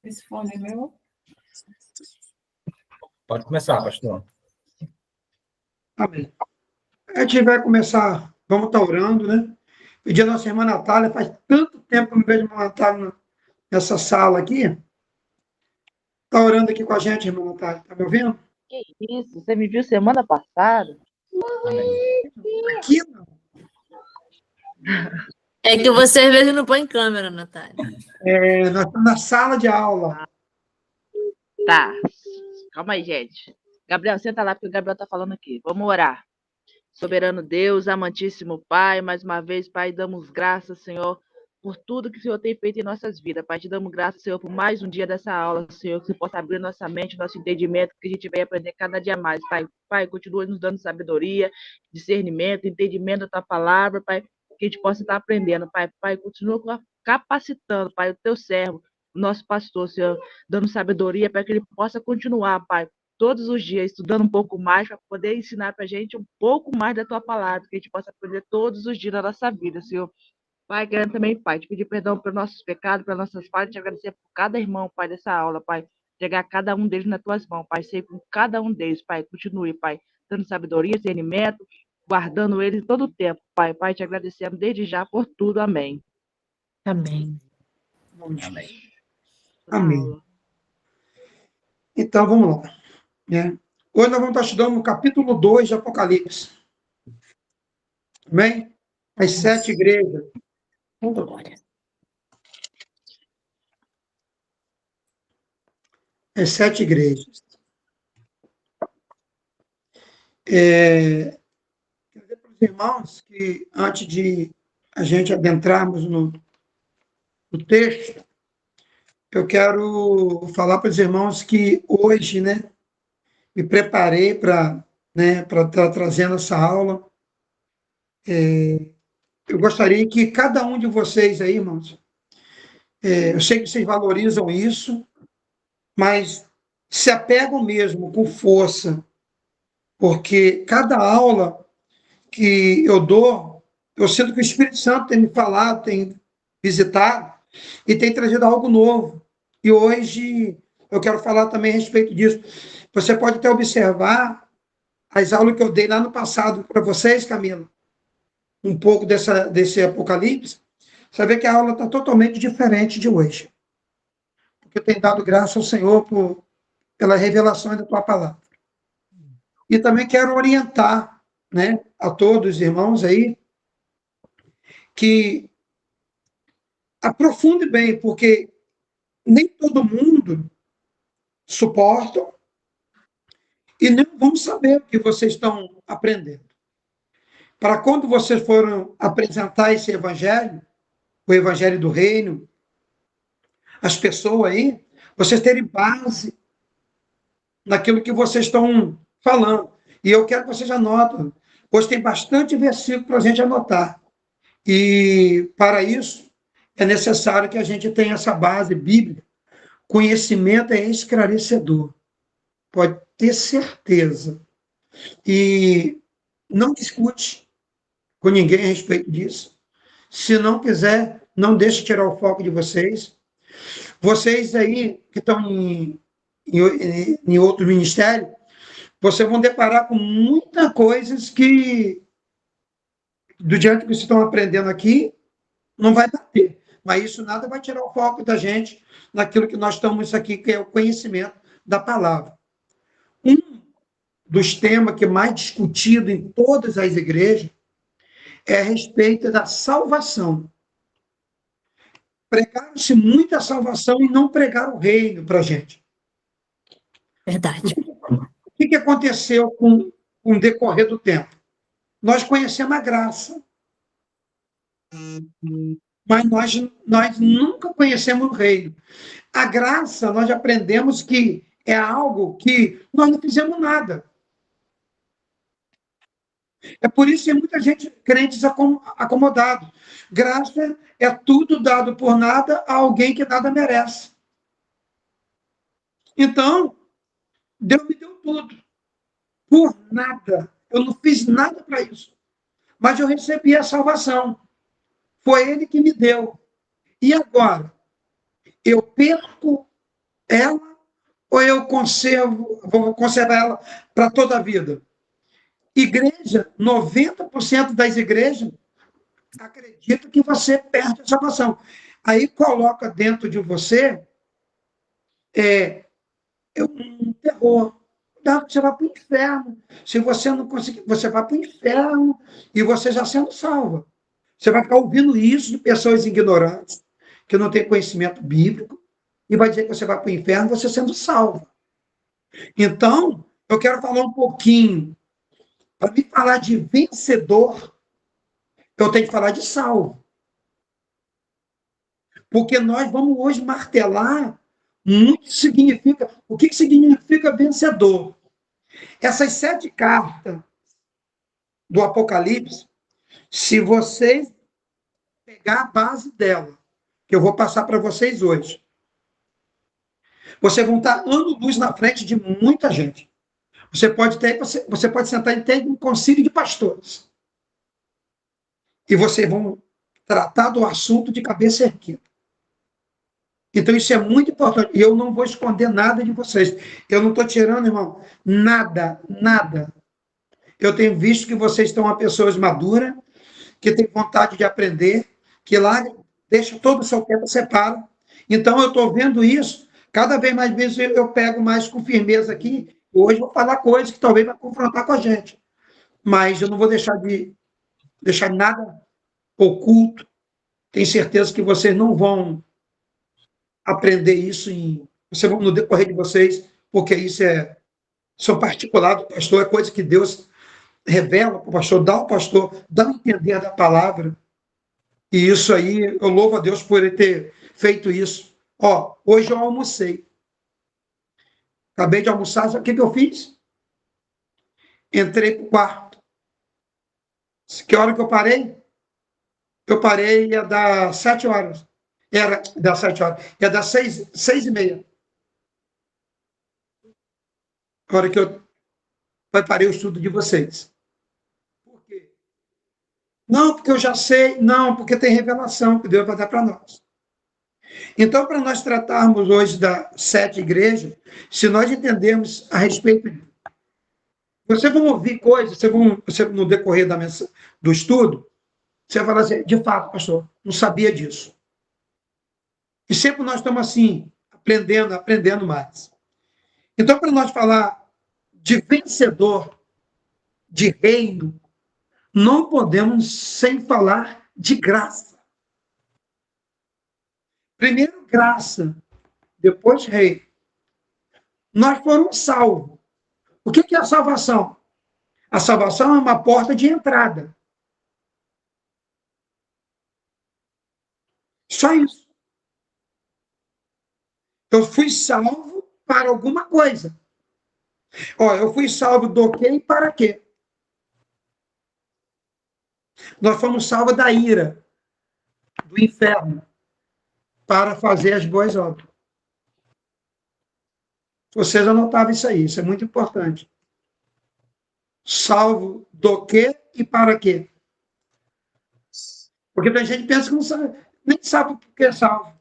Esse fone meu. Pode começar, pastor. Amém. A gente vai começar, vamos estar orando, né? Pedir a nossa irmã Natália, faz tanto tempo que eu não vejo a irmã Natália nessa sala aqui. Está orando aqui com a gente, irmã Natália, está me ouvindo? Que isso? Você me viu semana passada? Amém. Aqui não. É que você às vezes não põe câmera, Natália. Nós estamos na sala de aula. Tá. Calma aí, gente. Gabriel, senta lá, porque o Gabriel tá falando aqui. Vamos orar. Soberano Deus, amantíssimo Pai, mais uma vez, Pai, damos graças, Senhor, por tudo que o Senhor tem feito em nossas vidas. Pai, te damos graças, Senhor, por mais um dia dessa aula, Senhor, que você possa abrir nossa mente, nosso entendimento, que a gente venha aprender cada dia mais. Pai, continua nos dando sabedoria, discernimento, entendimento da tua palavra, Pai, que a gente possa estar aprendendo. Pai, continua capacitando, Pai, o teu servo, o nosso pastor, Senhor, dando sabedoria para que ele possa continuar, Pai, todos os dias, estudando um pouco mais, para poder ensinar para a gente um pouco mais da tua palavra, que a gente possa aprender todos os dias da nossa vida, Senhor. Pai, querendo também, Pai, te pedir perdão pelos nossos pecados, pelas nossas falhas, te agradecer por cada irmão, Pai, dessa aula, Pai. Entregar cada um deles nas tuas mãos, Pai. Ser com cada um deles, Pai. Continue, Pai, dando sabedoria, discernimento, guardando eles todo o tempo, Pai. Pai, te agradecemos desde já por tudo. Amém. Amém. Amém. Amém. Então, vamos lá. Hoje nós vamos estar estudando no capítulo 2 de Apocalipse. Amém? As 7 igrejas. Glória. As 7 igrejas. Quero dizer para os irmãos que, antes de a gente adentrarmos no texto, eu quero falar para os irmãos que hoje, me preparei para estar trazendo essa aula. Eu gostaria que cada um de vocês aí, irmãos, eu sei que vocês valorizam isso, mas se apegam mesmo com força, porque cada aula que eu dou, eu sinto que o Espírito Santo tem me falado, tem visitado e tem trazido algo novo. E hoje eu quero falar também a respeito disso. Você pode até observar as aulas que eu dei lá no passado para vocês, Camila, um pouco desse Apocalipse. Você vê que a aula está totalmente diferente de hoje. Porque eu tenho dado graça ao Senhor pela revelação da tua palavra. E também quero orientar, a todos os irmãos aí, que aprofunde bem, porque nem todo mundo suporta e nem vão saber o que vocês estão aprendendo. Para quando vocês foram apresentar esse evangelho, o evangelho do reino, as pessoas aí, vocês terem base naquilo que vocês estão falando. E eu quero que vocês anotem, pois tem bastante versículo para a gente anotar. E, para isso, é necessário que a gente tenha essa base bíblica. Conhecimento é esclarecedor. Pode ter certeza. E não discute com ninguém a respeito disso. Se não quiser, não deixe tirar o foco de vocês. Vocês aí que estão em outro ministério, vocês vão deparar com muitas coisas que, do diante que vocês estão aprendendo aqui, não vai bater. Mas isso nada vai tirar o foco da gente naquilo que nós estamos aqui, que é o conhecimento da palavra. Um dos temas que é mais discutido em todas as igrejas é a respeito da salvação. Pregaram-se muita salvação e não pregaram o reino para a gente. Verdade. O que aconteceu com o decorrer do tempo? Nós conhecemos a graça, mas nós nunca conhecemos o reino. A graça, nós aprendemos que é algo que nós não fizemos nada. É por isso que muita gente, crentes acomodados. Graça é tudo dado por nada a alguém que nada merece. Então, Deus me deu tudo. Por nada. Eu não fiz nada para isso. Mas eu recebi a salvação. Foi Ele que me deu. E agora? Eu perco ela ou eu vou conservar ela para toda a vida? Igreja, 90% das igrejas acredita que você perde a salvação. Aí coloca dentro de você um terror. Não, você vai para o inferno. Se você não conseguir, você vai para o inferno e você já sendo salva. Você vai ficar ouvindo isso de pessoas ignorantes, que não têm conhecimento bíblico, e vai dizer que você vai para o inferno você sendo salvo. Então, eu quero falar um pouquinho. Para me falar de vencedor, eu tenho que falar de salvo. Porque nós vamos hoje martelar muito significa. O que significa vencedor? Essas 7 cartas do Apocalipse, se vocês pegar a base dela, que eu vou passar para vocês hoje, vocês vão estar ano-luz na frente de muita gente. Você pode sentar em um concílio de pastores. E vocês vão tratar do assunto de cabeça erguida. Então, isso é muito importante. E eu não vou esconder nada de vocês. Eu não estou tirando, irmão, nada. Eu tenho visto que vocês estão pessoas maduras, que têm vontade de aprender, que lá deixa todo o seu tempo, separa. Então, eu estou vendo isso. Cada vez mais vezes eu pego mais com firmeza aqui. Hoje eu vou falar coisas que talvez vai confrontar com a gente. Mas eu não vou deixar nada oculto. Tenho certeza que vocês não vão aprender isso no decorrer de vocês, porque isso são particular do pastor, é coisa que Deus revela para o pastor, dá ao pastor, dá a entender da palavra. E isso aí, eu louvo a Deus por ele ter feito isso. Hoje eu almocei. Acabei de almoçar, sabe o que eu fiz? Entrei para o quarto. Que hora que eu parei? Eu parei, ia dar 7 horas. Era das 7 horas. Ia dar 6h30. A hora que eu preparei o estudo de vocês. Por quê? Não, porque eu já sei. Não, porque tem revelação que Deus vai dar para nós. Então, para nós tratarmos hoje das 7 igrejas, se nós entendermos a respeito de... Vocês vão ouvir coisas, você no decorrer do estudo, você vai falar assim, de fato, pastor, não sabia disso. E sempre nós estamos assim, aprendendo mais. Então, para nós falar de vencedor, de reino, não podemos sem falar de graça. Primeiro graça, depois rei. Nós fomos salvos. O que é a salvação? A salvação é uma porta de entrada. Só isso. Eu fui salvo para alguma coisa. Eu fui salvo do quê e para quê? Nós fomos salvos da ira, do inferno, para fazer as boas obras. Vocês anotavam isso aí, isso é muito importante. Salvo do quê e para quê? Porque a gente pensa que não sabe, nem sabe o que é salvo.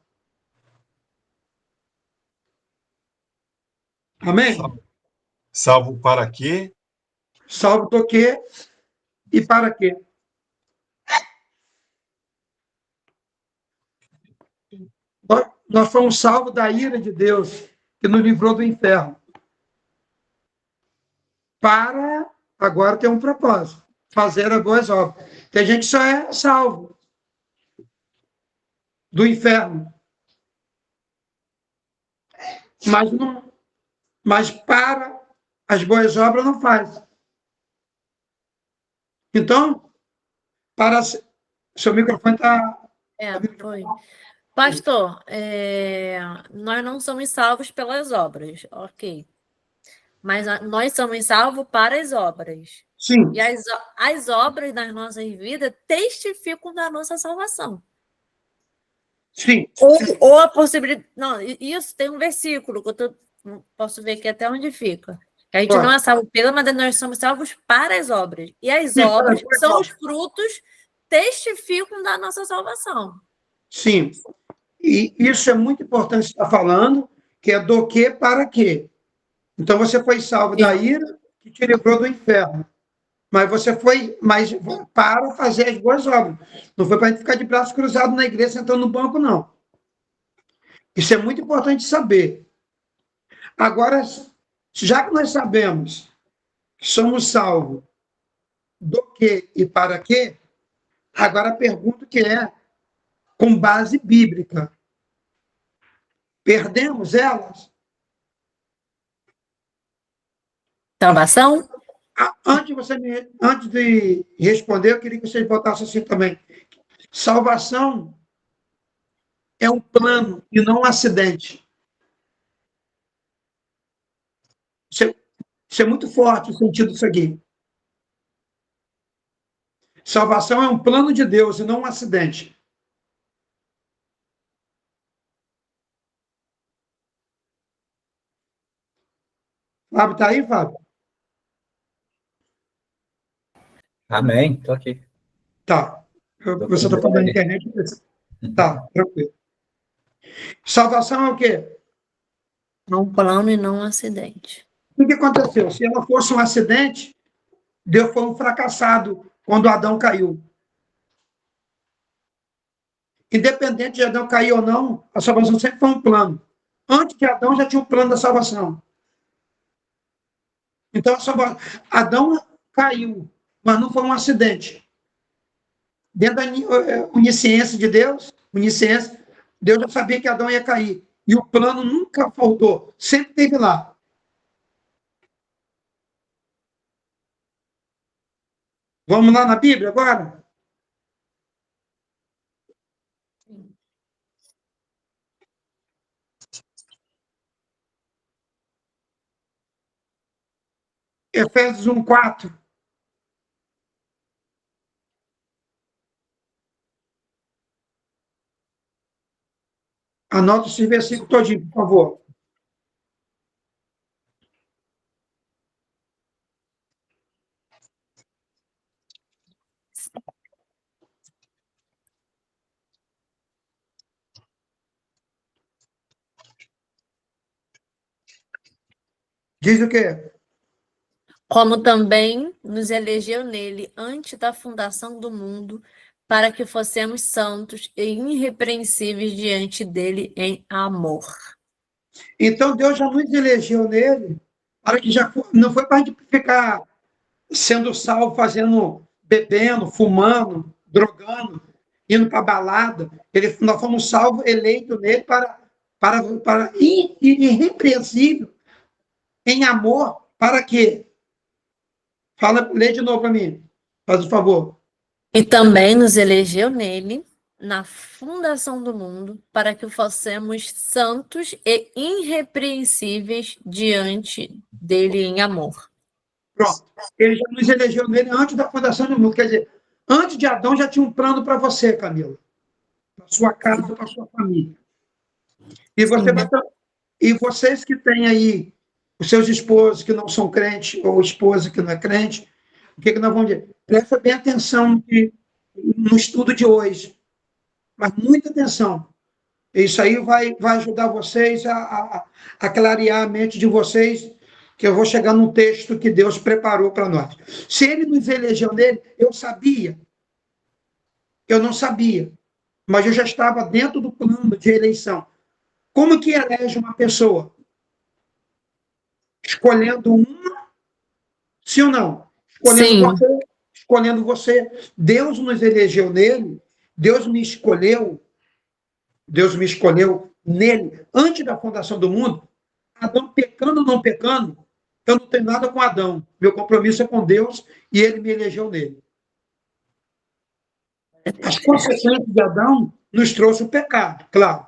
Amém? Salvo para quê? Salvo do quê e para quê? Nós fomos salvos da ira de Deus, que nos livrou do inferno. Para agora ter um propósito, fazer as boas obras. Tem gente que só é salvo do inferno. Mas para as boas obras não faz. Então, seu microfone está... Foi. Pastor, nós não somos salvos pelas obras, ok. Mas nós somos salvos para as obras. Sim. E as obras das nossas vidas testificam da nossa salvação. Sim. Ou a possibilidade... Não, isso tem um versículo que posso ver aqui até onde fica. Que a gente não é salvo pela, mas nós somos salvos para as obras. E as obras são os frutos, testificam da nossa salvação. Sim. E isso é muito importante estar falando, que é do que para quê. Então você foi salvo da ira que te livrou do inferno. Mas você foi para fazer as boas obras. Não foi para a gente ficar de braços cruzados na igreja sentando no banco, não. Isso é muito importante saber. Agora, já que nós sabemos que somos salvos do que e para quê, agora a pergunta que é com base bíblica. Perdemos elas? Salvação? Antes de responder, eu queria que vocês botassem assim também. Salvação é um plano e não um acidente. Isso é muito forte o sentido disso aqui. Salvação é um plano de Deus e não um acidente. Fábio, está aí, Fábio? Amém. Estou aqui. Tá. Você está falando na internet? Tá, tranquilo. Salvação é o quê? É um plano e não um acidente. O que aconteceu? Se ela fosse um acidente, Deus foi um fracassado quando Adão caiu. Independente de Adão cair ou não, a salvação sempre foi um plano. Antes de Adão já tinha um plano da salvação. Então, Adão caiu, mas não foi um acidente. Dentro da onisciência de Deus, Deus já sabia que Adão ia cair. E o plano nunca faltou, sempre esteve lá. Vamos lá na Bíblia agora? Efésios 1:4. Anota esse versículo todinho, por favor. Diz o quê? Como também nos elegeu nele antes da fundação do mundo, para que fossemos santos e irrepreensíveis diante dele em amor. Então, Deus já nos elegeu nele, para que não foi para a gente ficar sendo salvo, bebendo, fumando, drogando, indo para a balada. Nós fomos salvos, eleitos nele para irrepreensível, em amor, para quê? Lê de novo para mim, faz o favor. E também nos elegeu nele, na fundação do mundo, para que fossemos santos e irrepreensíveis diante dele em amor. Pronto. Ele já nos elegeu nele antes da fundação do mundo. Quer dizer, antes de Adão já tinha um plano para você, Camila. Para sua casa, para sua família. E vocês que têm aí os seus esposos que não são crentes, ou esposa que não é crente, o que nós vamos dizer? Presta bem atenção no estudo de hoje. Mas muita atenção. Isso aí vai ajudar vocês a clarear a mente de vocês, que eu vou chegar num texto que Deus preparou para nós. Se ele nos elegeu nele, eu sabia. Eu não sabia. Mas eu já estava dentro do plano de eleição. Como que elege uma pessoa? Escolhendo uma, sim ou não? Escolhendo você. Deus nos elegeu nele, Deus me escolheu nele, antes da fundação do mundo. Adão pecando ou não pecando, eu não tenho nada com Adão. Meu compromisso é com Deus e ele me elegeu nele. As consequências de Adão nos trouxe o pecado, claro.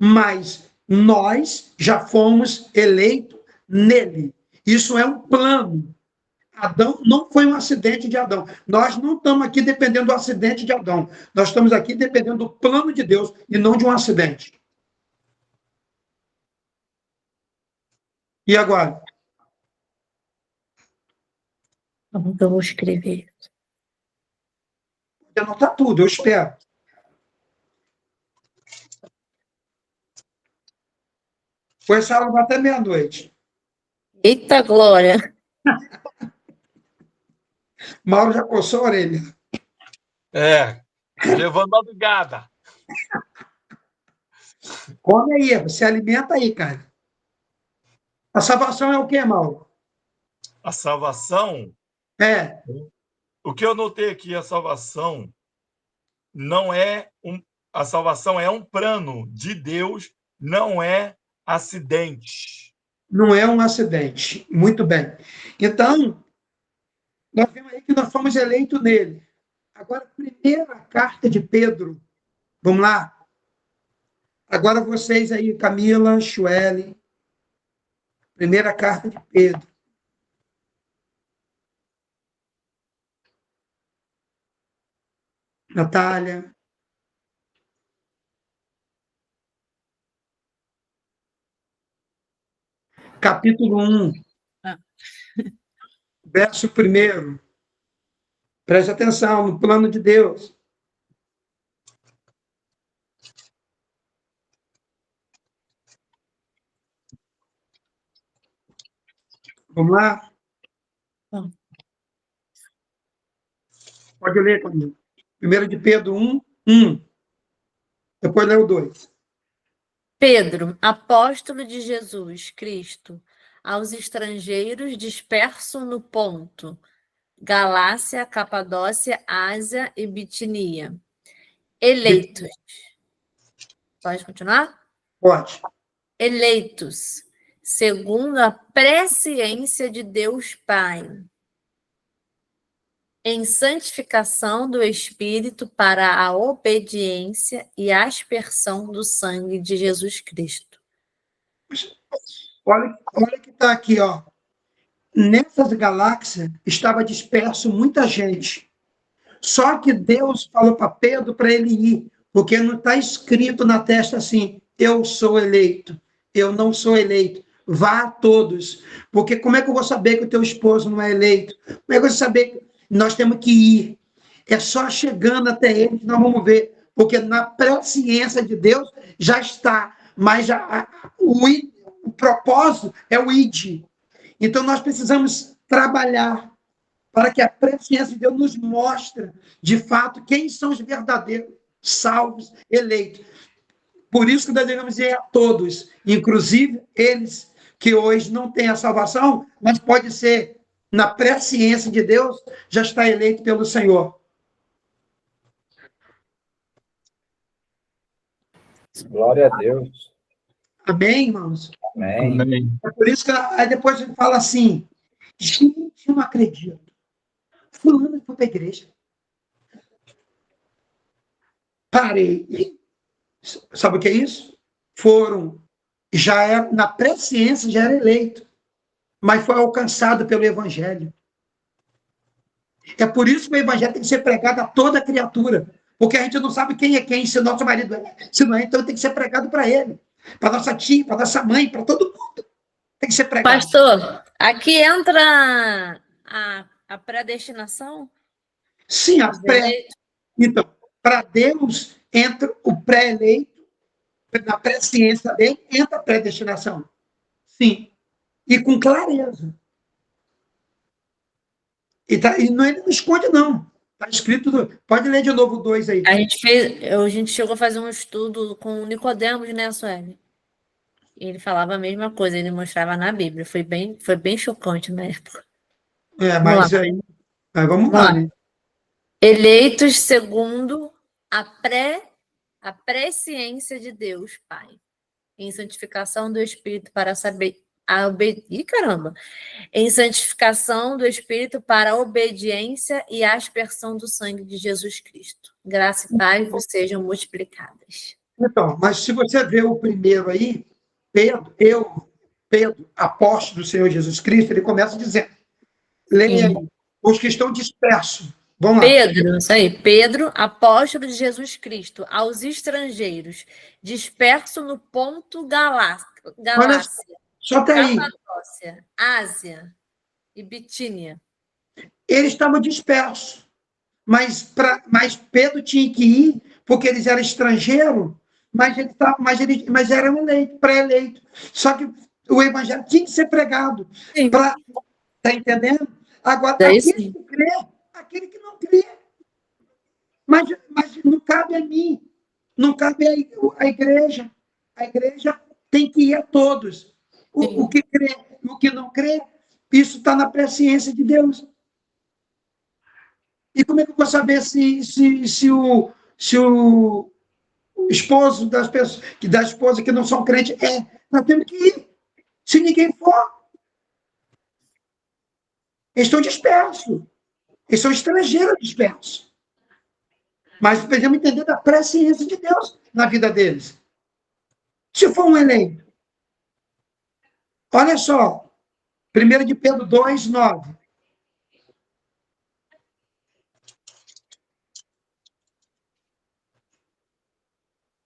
Mas nós já fomos eleitos nele. Isso é um plano. Adão não foi um acidente de Adão. Nós não estamos aqui dependendo do acidente de Adão. Nós estamos aqui dependendo do plano de Deus e não de um acidente. E agora? Eu vou escrever. Pode anotar tudo, eu espero. Foi salvo até meia-noite. Eita glória! Mauro já coçou a orelha. Levando a brigada. Come aí, se alimenta aí, cara. A salvação é o quê, Mauro? A salvação, o que eu notei aqui, a salvação a salvação é um plano de Deus, não é acidente. Não é um acidente. Muito bem. Então, nós vemos aí que nós fomos eleitos nele. Agora, primeira carta de Pedro. Vamos lá? Agora vocês aí, Camila, Chuele. Primeira carta de Pedro. Natália. Capítulo 1. Verso 1. Preste atenção no plano de Deus. Vamos lá? Pode ler comigo. 1 de Pedro 1. Depois lê o 2. Pedro, apóstolo de Jesus Cristo, aos estrangeiros dispersos no Ponto, Galácia, Capadócia, Ásia e Bitinia. Eleitos. Pode continuar? Pode. Eleitos, segundo a presciência de Deus Pai, em santificação do Espírito para a obediência e aspersão do sangue de Jesus Cristo. Olha que está aqui, ó. Nessas galáxias estava disperso muita gente. Só que Deus falou para Pedro para ele ir, porque não está escrito na testa assim: eu sou eleito, eu não sou eleito. Vá a todos. Porque como é que eu vou saber que o teu esposo não é eleito? Como é que eu vou saber que nós temos que ir? É só chegando até ele que nós vamos ver. Porque na presciência de Deus já está. Mas o propósito é o id. Então nós precisamos trabalhar para que a presciência de Deus nos mostre, de fato, quem são os verdadeiros salvos, eleitos. Por isso que nós devemos ir a todos, inclusive eles que hoje não têm a salvação, mas pode ser, na presciência de Deus, já está eleito pelo Senhor. Glória a Deus. Amém, irmãos? Amém. É por isso que aí depois a gente fala assim: gente, eu não acredito. Fulano foi para a igreja. Parei. Sabe o que é isso? Na presciência já era eleito, mas foi alcançado pelo Evangelho. É por isso que o Evangelho tem que ser pregado a toda criatura, porque a gente não sabe quem é quem, se o nosso marido é, se não é, então tem que ser pregado para ele, para nossa tia, para nossa mãe, para todo mundo. Tem que ser pregado. Pastor, aqui entra a predestinação? Sim, Então, para Deus entra o pré-eleito, na presciência dele entra a predestinação. Sim. E com clareza. E ele não esconde, não. Está escrito. Pode ler de novo o 2 aí. A gente chegou a fazer um estudo com o Nicodemos, né, Sueli? E ele falava a mesma coisa, ele mostrava na Bíblia. Foi bem chocante na época. Mas aí. Vamos lá, né? Eleitos segundo a presciência de Deus, Pai, em santificação do Espírito para saber em santificação do Espírito para a obediência e aspersão do sangue de Jesus Cristo. Graça e paz vos sejam multiplicadas. Então, mas se você vê o primeiro aí, Pedro, apóstolo do Senhor Jesus Cristo, ele começa dizendo: leia aí, os que estão dispersos. Vamos lá. Pedro, apóstolo de Jesus Cristo, aos estrangeiros, disperso no Ponto, Galácia, só até aí. Capadócia, Ásia e Bitínia. Eles estavam dispersos, mas Pedro tinha que ir, porque eles eram estrangeiros mas era um eleito, pré-eleito. Só que o evangelho tinha que ser pregado. Está entendendo? Agora, aquele que crê, aquele que não crê. Mas não cabe a mim, não cabe a igreja. A igreja tem que ir a todos. O que crê, o que não crê, isso está na presciência de Deus. E como é que eu vou saber se o esposo da esposa que não são crentes nós temos que ir. Se ninguém for, eles estão dispersos. Eles são estrangeiros dispersos. Mas precisamos entender da presciência de Deus na vida deles. Se for um eleito, olha só, 1 de Pedro 2, 9.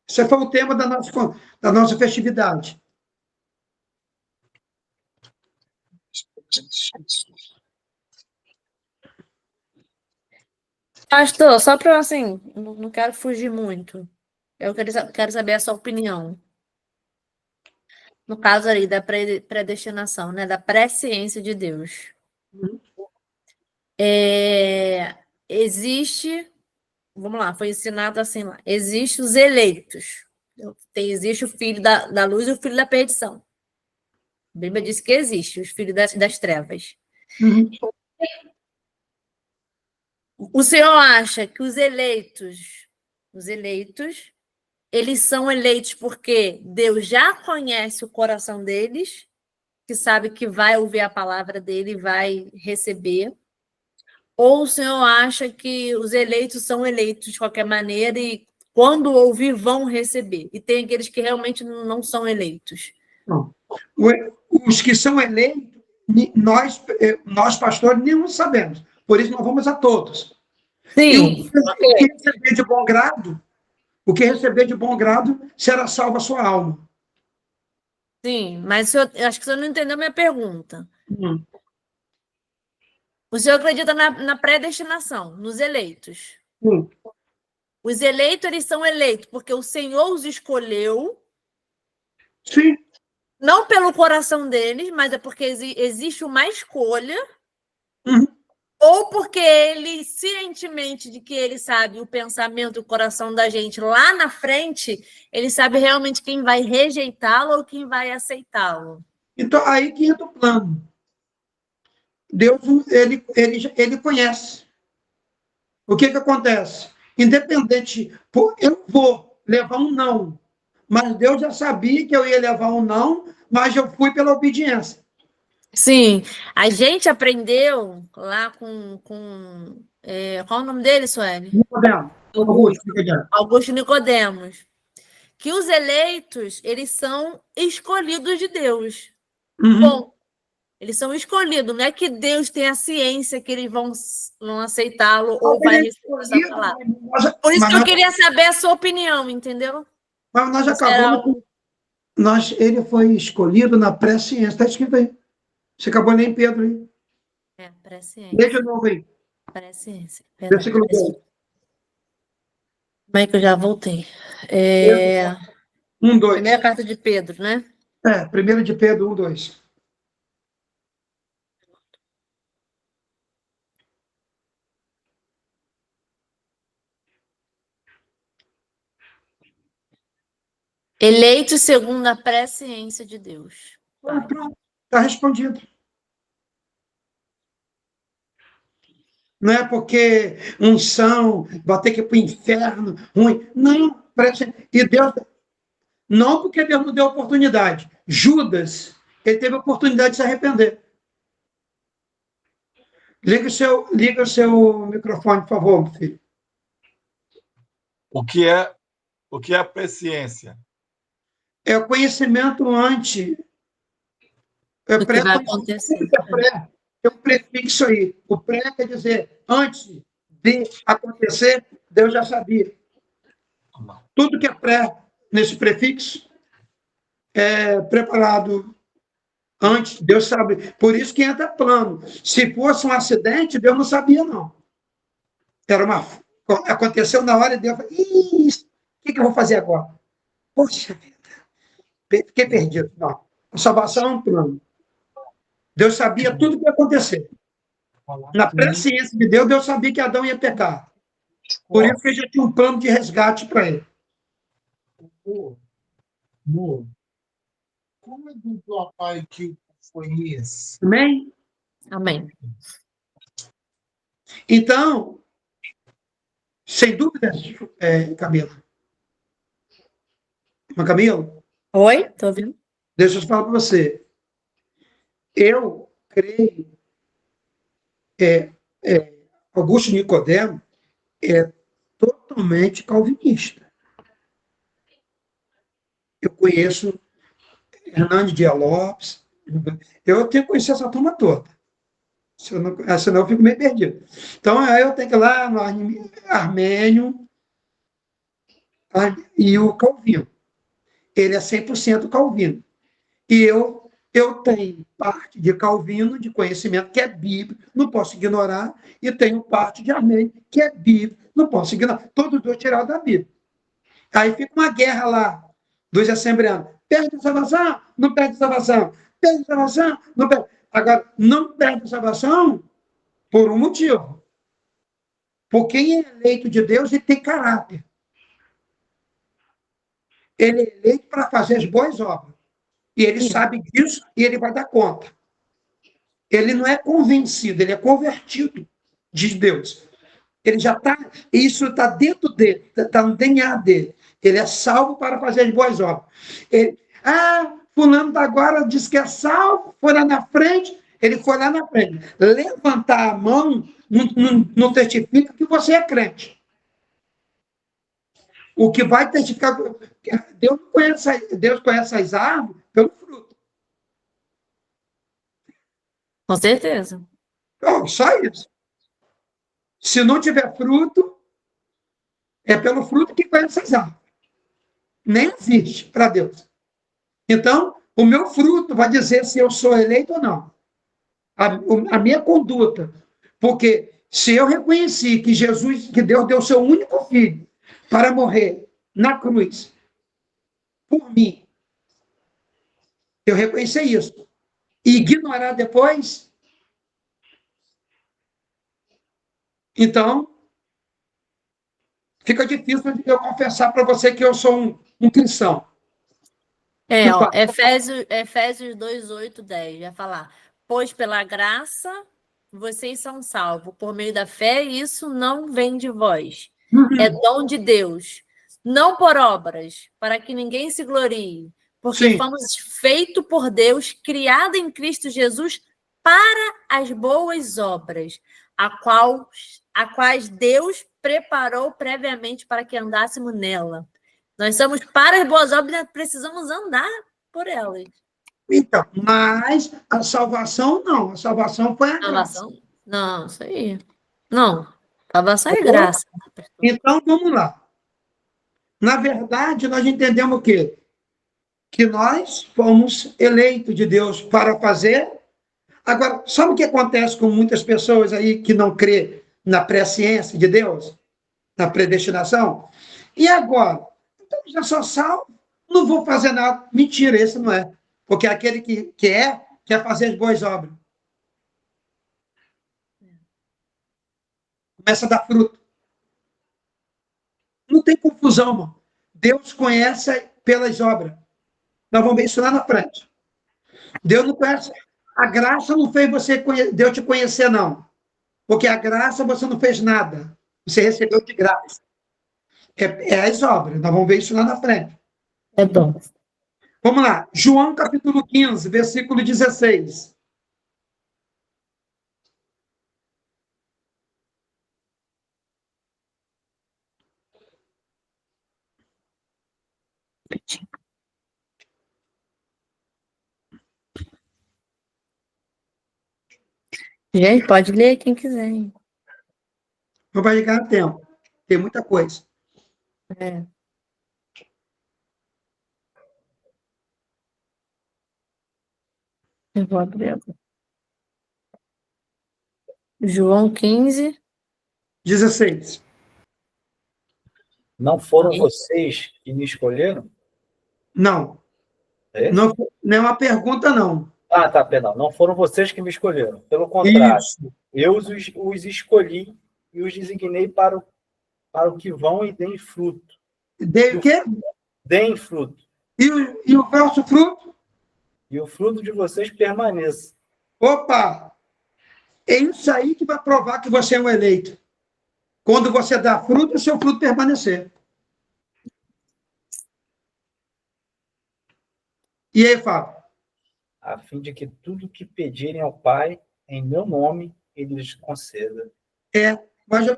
Esse foi o tema da nossa festividade. Pastor, só para assim, não quero fugir muito. Eu quero saber a sua opinião. No caso ali da predestinação, né? Da presciência de Deus. Existe, vamos lá, foi ensinado assim lá. Existem os eleitos. Existe o filho da luz e o filho da perdição. A Bíblia diz que existe os filhos das trevas. O senhor acha que os eleitos, eles são eleitos porque Deus já conhece o coração deles, que sabe que vai ouvir a palavra dele e vai receber? Ou o senhor acha que os eleitos são eleitos de qualquer maneira e quando ouvir vão receber? E tem aqueles que realmente não são eleitos? Não. Os que são eleitos, nós pastores, nenhum sabemos. Por isso, nós vamos a todos. Sim. O que receber de bom grado, será salva a sua alma. Sim, mas eu acho que o senhor não entendeu a minha pergunta. O senhor acredita na predestinação, nos eleitos? Os eleitos, eles são eleitos porque o Senhor os escolheu. Sim. Não pelo coração deles, mas é porque existe uma escolha. Ou porque ele, cientemente de que ele sabe o pensamento e o coração da gente lá na frente, ele sabe realmente quem vai rejeitá-lo ou quem vai aceitá-lo. Então, aí que entra o plano. Deus, ele conhece. O que acontece? Independente, eu vou levar um não, mas Deus já sabia que eu ia levar um não, mas eu fui pela obediência. Sim, a gente aprendeu lá com qual é o nome dele, Sueli? Augusto Nicodemos. Que os eleitos, eles são escolhidos de Deus. Bom, eles são escolhidos, não é que Deus tem a ciência que eles vão aceitá-lo ou vai responder essa palavra. Por isso que eu queria saber a sua opinião, entendeu? Mas nós acabamos... Ele foi escolhido na presciência. Está escrito aí. Você acabou nem Pedro aí. Presciência. Lê de novo aí. Presciência. Versículo 2. Como é que eu já voltei? 1, 2. Primeira carta de Pedro, né? 1 de Pedro 1, 2. Eleitos segundo a presciência de Deus. Pronto, está respondido. Não é porque unção, vai ter que ir para o inferno, ruim. Não, e Deus, não porque Deus não deu oportunidade. Judas, ele teve a oportunidade de se arrepender. Liga o seu microfone, por favor, meu filho. O que é a presciência? É o conhecimento antes. O que vai acontecer. Tem um prefixo aí. O pré quer dizer antes de acontecer, Deus já sabia. Tudo que é pré nesse prefixo é preparado antes, Deus sabe. Por isso que entra plano. Se fosse um acidente, Deus não sabia, não. Aconteceu na hora e Deus falou, o que eu vou fazer agora? Poxa vida, fiquei perdido. Não. A salvação é um plano. Deus sabia tudo o que ia acontecer. Na presciência de Deus, Deus sabia que Adão ia pecar. Por isso que ele já tinha um plano de resgate para ele. Como é do papai que foi isso? Amém? Amém. Então, sem dúvida, Camila. Camila? Oi? Estou ouvindo? Deixa eu falar para você. Eu creio Augusto Nicodemo é totalmente calvinista. Eu conheço Hernandes Dias Lopes, eu tenho que conhecer essa turma toda. Senão eu fico meio perdido. Então, aí eu tenho que ir lá no Armênio e o Calvino. Ele é 100% Calvino. E eu tenho parte de Calvino, de conhecimento, que é bíblico, não posso ignorar, e tenho parte de Armênio, que é bíblico, não posso ignorar. Todos dois tirados da Bíblia. Aí fica uma guerra lá dos assembleanos. Perde a salvação? Não perde a salvação. Perde a salvação? Não perde. Agora, não perde a salvação por um motivo. Porque quem é eleito de Deus, ele tem caráter. Ele é eleito para fazer as boas obras. E ele sabe disso e ele vai dar conta. Ele não é convencido, ele é convertido, diz Deus. Ele já está, isso está dentro dele, está no DNA dele. Ele é salvo para fazer as boas obras. Fulano agora diz que é salvo, foi lá na frente, ele foi lá na frente. Levantar a mão não testifica que você é crente. O que vai testificar, Deus conhece as árvores pelo fruto. Com certeza. Só isso. Se não tiver fruto, é pelo fruto que conhece as árvores. Nem existe para Deus. Então, o meu fruto vai dizer se eu sou eleito ou não. A minha conduta. Porque se eu reconheci que Deus deu seu único filho para morrer na cruz por mim, eu reconhecer isso. E ignorar depois, então, fica difícil de eu confessar para você que eu sou um cristão. Efésios 2, 8, 10, vai falar. Pois pela graça vocês são salvos por meio da fé, e isso não vem de vós. É dom de Deus. Não por obras, para que ninguém se glorie. Porque fomos feitos por Deus, criado em Cristo Jesus, para as boas obras, a quais Deus preparou previamente para que andássemos nela. Nós somos para as boas obras, precisamos andar por elas. Então, mas a salvação não. A salvação foi a graça. Não, isso aí. Não, salvação é graça. Então, vamos lá. Na verdade, nós entendemos o quê? Que nós fomos eleitos de Deus para fazer. Agora, sabe o que acontece com muitas pessoas aí que não crê na presciência de Deus? Na predestinação? E agora? Então, já sou salvo, não vou fazer nada. Mentira, esse não é. Porque aquele que quer fazer as boas obras. Começa a dar fruto. Não tem confusão, irmão. Deus conhece pelas obras. Nós vamos ver isso lá na frente. Deus não conhece. A graça não fez Deus te conhecer, não. Porque a graça você não fez nada. Você recebeu de graça. É as obras. Nós vamos ver isso lá na frente. É bom. Vamos lá. João capítulo 15, versículo 16. Gente, pode ler quem quiser. Não vai ligar a tempo. Tem muita coisa. Eu vou abrir agora. João 15. 16. Não foram vocês que me escolheram? Não. É? Não é uma pergunta, não. Ah, tá, perdão. Não foram vocês que me escolheram. Pelo contrário, Isso. eu os escolhi e os designei para o que vão e deem fruto. Dei o quê? Deem fruto. E o vosso fruto? E o fruto de vocês permaneça. Opa! É isso aí que vai provar que você é um eleito. Quando você dá fruto, o seu fruto permanecer. E aí, Fábio? A fim de que tudo que pedirem ao Pai, em meu nome, Ele lhes conceda. Mas o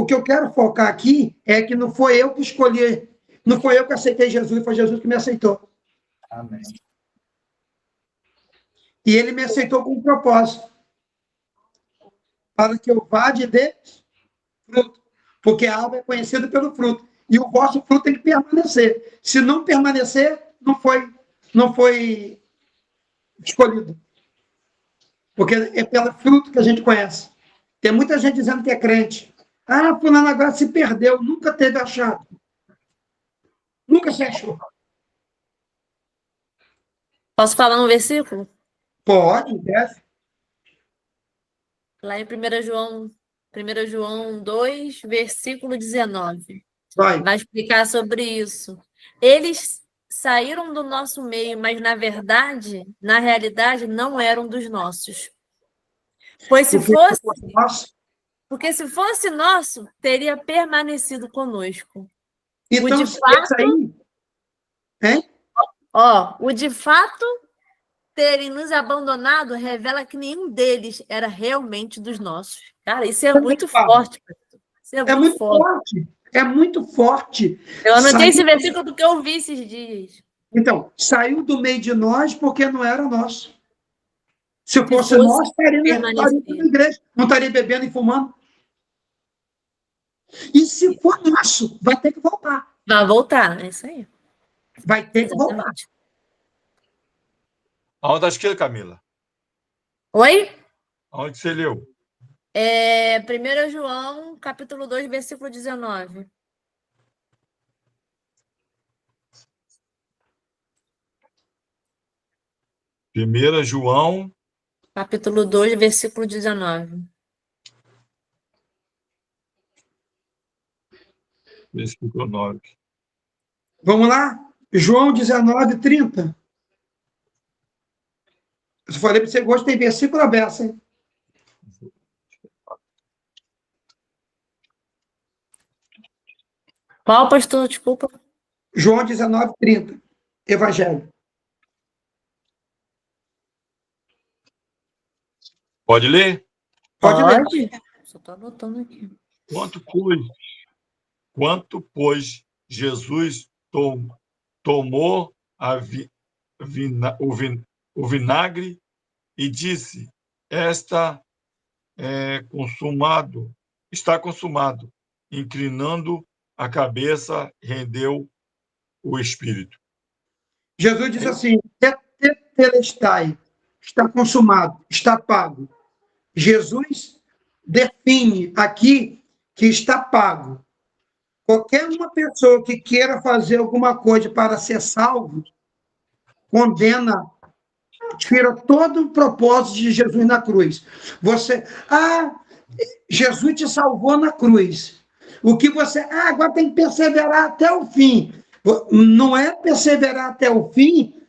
que eu quero focar aqui é que não foi eu que escolhi, não foi eu que aceitei Jesus, foi Jesus que me aceitou. Amém. E ele me aceitou com um propósito. Para que eu vá de Deus fruto. Porque a árvore é conhecida pelo fruto. E o vosso fruto tem que permanecer. Se não permanecer, não foi escolhido. Porque é pelo fruto que a gente conhece. Tem muita gente dizendo que é crente. Ah, fulano agora se perdeu, nunca teve achado. Nunca se achou. Posso falar um versículo? Pode, deve. Lá em 1 João 2, versículo 19. Vai explicar sobre isso. Eles saíram do nosso meio, mas na verdade, na realidade, não eram dos nossos. Pois se fosse, porque se fosse nosso, teria permanecido conosco. Então, o de fato, aí, hein? O de fato terem nos abandonado revela que nenhum deles era realmente dos nossos. Cara, isso é muito forte. Isso é muito forte. É muito forte. Eu anotei esse versículo porque eu vi esses dias. Então, saiu do meio de nós porque não era nosso. Se fosse nós, estaria na igreja. Não estaria bebendo e fumando. E se for nosso, vai ter que voltar. Vai voltar, é isso aí. Vai ter que voltar. Aonde está escrito, Camila? Oi? Aonde você leu? 1 João, capítulo 2, versículo 19. Primeira João. Capítulo 2, versículo 19. Versículo 9. Vamos lá? João 19, 30. Eu falei para você, gostei, versículo aberto, hein? Qual, pastor? Desculpa. João 19, 30. Evangelho. Pode ler? Pode ler. Só estou anotando aqui. Quanto, pois, Jesus tomou o vinagre e disse: está consumado. Inclinando a cabeça, rendeu o espírito. Jesus disse assim: tetelestai, está consumado, está pago. Jesus define aqui que está pago. Qualquer uma pessoa que queira fazer alguma coisa para ser salvo, condena, tira todo o propósito de Jesus na cruz. Jesus te salvou na cruz. O que você... agora tem que perseverar até o fim. Não é perseverar até o fim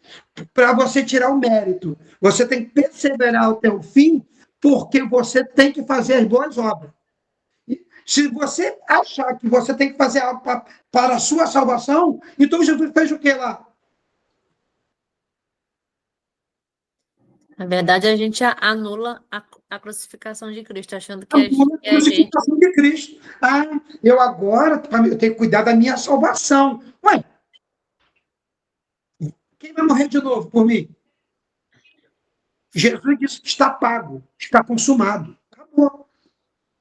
para você tirar o mérito. Você tem que perseverar até o fim porque você tem que fazer as boas obras. Se você achar que você tem que fazer algo para a sua salvação, então Jesus fez o que lá? Na verdade, a gente anula a crucificação de Cristo, achando que a crucificação de Cristo. Eu agora eu tenho que cuidar da minha salvação. Ué, quem vai morrer de novo por mim? Jesus disse que está pago, está consumado. Acabou.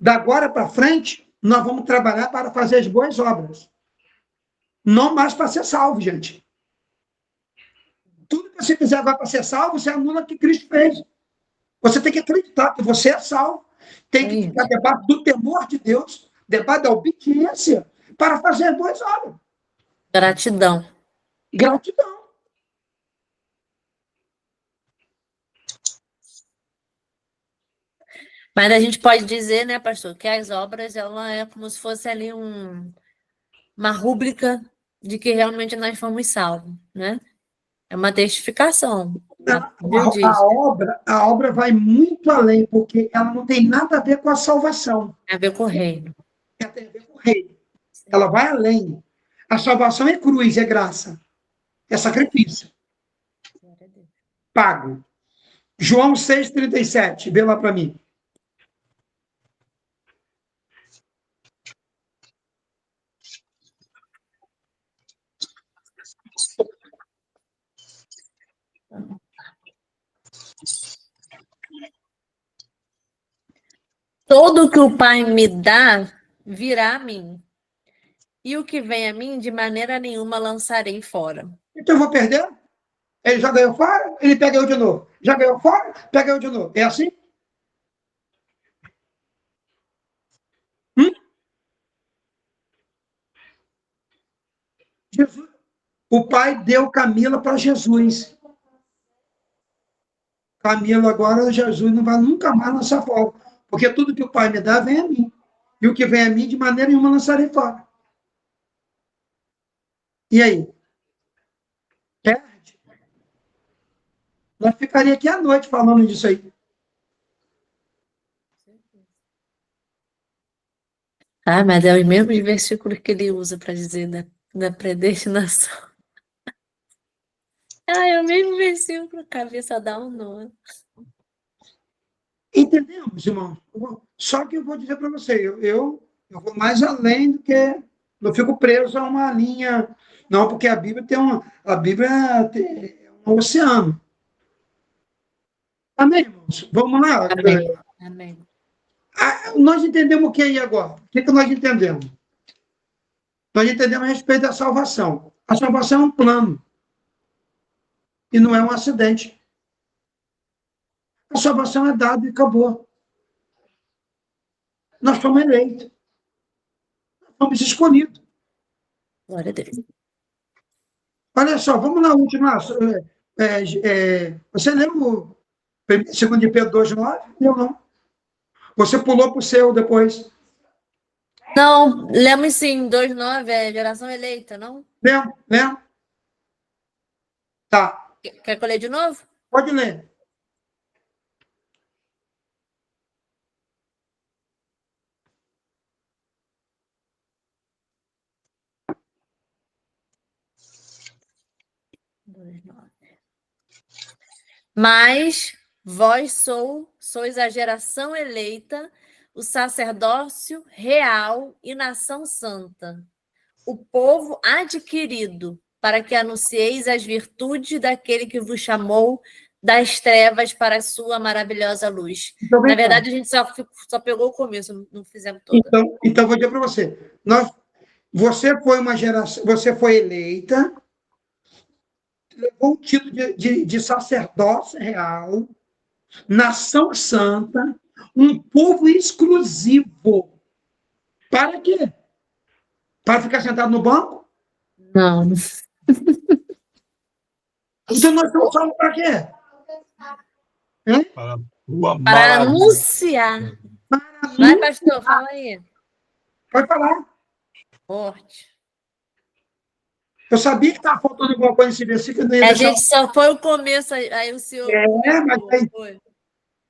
Da agora para frente, nós vamos trabalhar para fazer as boas obras. Não mais para ser salvo, gente. Tudo que você fizer agora para ser salvo, você anula o que Cristo fez. Você tem que acreditar que você é salvo. Tem que ficar debaixo do temor de Deus, debaixo da obediência, para fazer as boas obras. Gratidão. Gratidão. Mas a gente pode dizer, né, pastor, que as obras, ela é como se fosse ali uma rúbrica de que realmente nós fomos salvos, né? É uma testificação. A obra vai muito além, porque ela não tem nada a ver com a salvação. Tem a ver com o reino. Ela tem a ver com o reino. Ela vai além. A salvação é cruz, é graça. É sacrifício. Pago. João 6,37. Vê lá para mim. Todo o que o Pai me dá virá a mim, e o que vem a mim, de maneira nenhuma lançarei fora. Então eu vou perder? Ele já ganhou fora, ele pega eu de novo. Já ganhou fora, pega eu de novo. É assim? Jesus. O pai deu Camila para Jesus. Camila agora, Jesus não vai nunca mais lançar fora. Porque tudo que o pai me dá vem a mim. E o que vem a mim, de maneira nenhuma, lançarei fora. E aí? Perde? Nós ficaria aqui à noite falando disso aí. Ah, mas é os mesmos versículos que ele usa para dizer da predestinação. Ah, é o mesmo versículo, cabeça dá um nó. Entendemos, irmão? Só que eu vou dizer para você, eu vou mais além do que... Não fico preso a uma linha... Não, porque a Bíblia a Bíblia é um oceano. Amém, irmãos? Vamos lá? Amém. Amém. Nós entendemos o que aí agora? O que nós entendemos? Nós entendemos a respeito da salvação. A salvação é um plano. E não é um acidente. A salvação é dada e acabou. Nós fomos eleitos. Nós fomos escolhidos. Glória a Deus. Olha só, vamos na última. Você leu o 2 de Pedro 2,9? Eu não. Você pulou para o seu depois. Não, lemos sim, 2,9 é geração eleita, não? Lembra? Tá. Quer que eu leia de novo? Pode ler. Mas vós sois a geração eleita, o sacerdócio real e nação santa, o povo adquirido, para que anuncieis as virtudes daquele que vos chamou das trevas para a sua maravilhosa luz. Na verdade, a gente só pegou o começo, não fizemos todo. Então vou dizer para você. Você foi uma geração, você foi eleita, levou o título de sacerdócio real, nação santa, um povo exclusivo. Para quê? Para ficar sentado no banco? Não. Então nós estamos falando para quê? Para anunciar. Vai, pastor, fala aí. Pode falar. Forte. Eu sabia que estava faltando alguma coisa nesse versículo. A gente só foi o começo, aí o senhor... mas aí...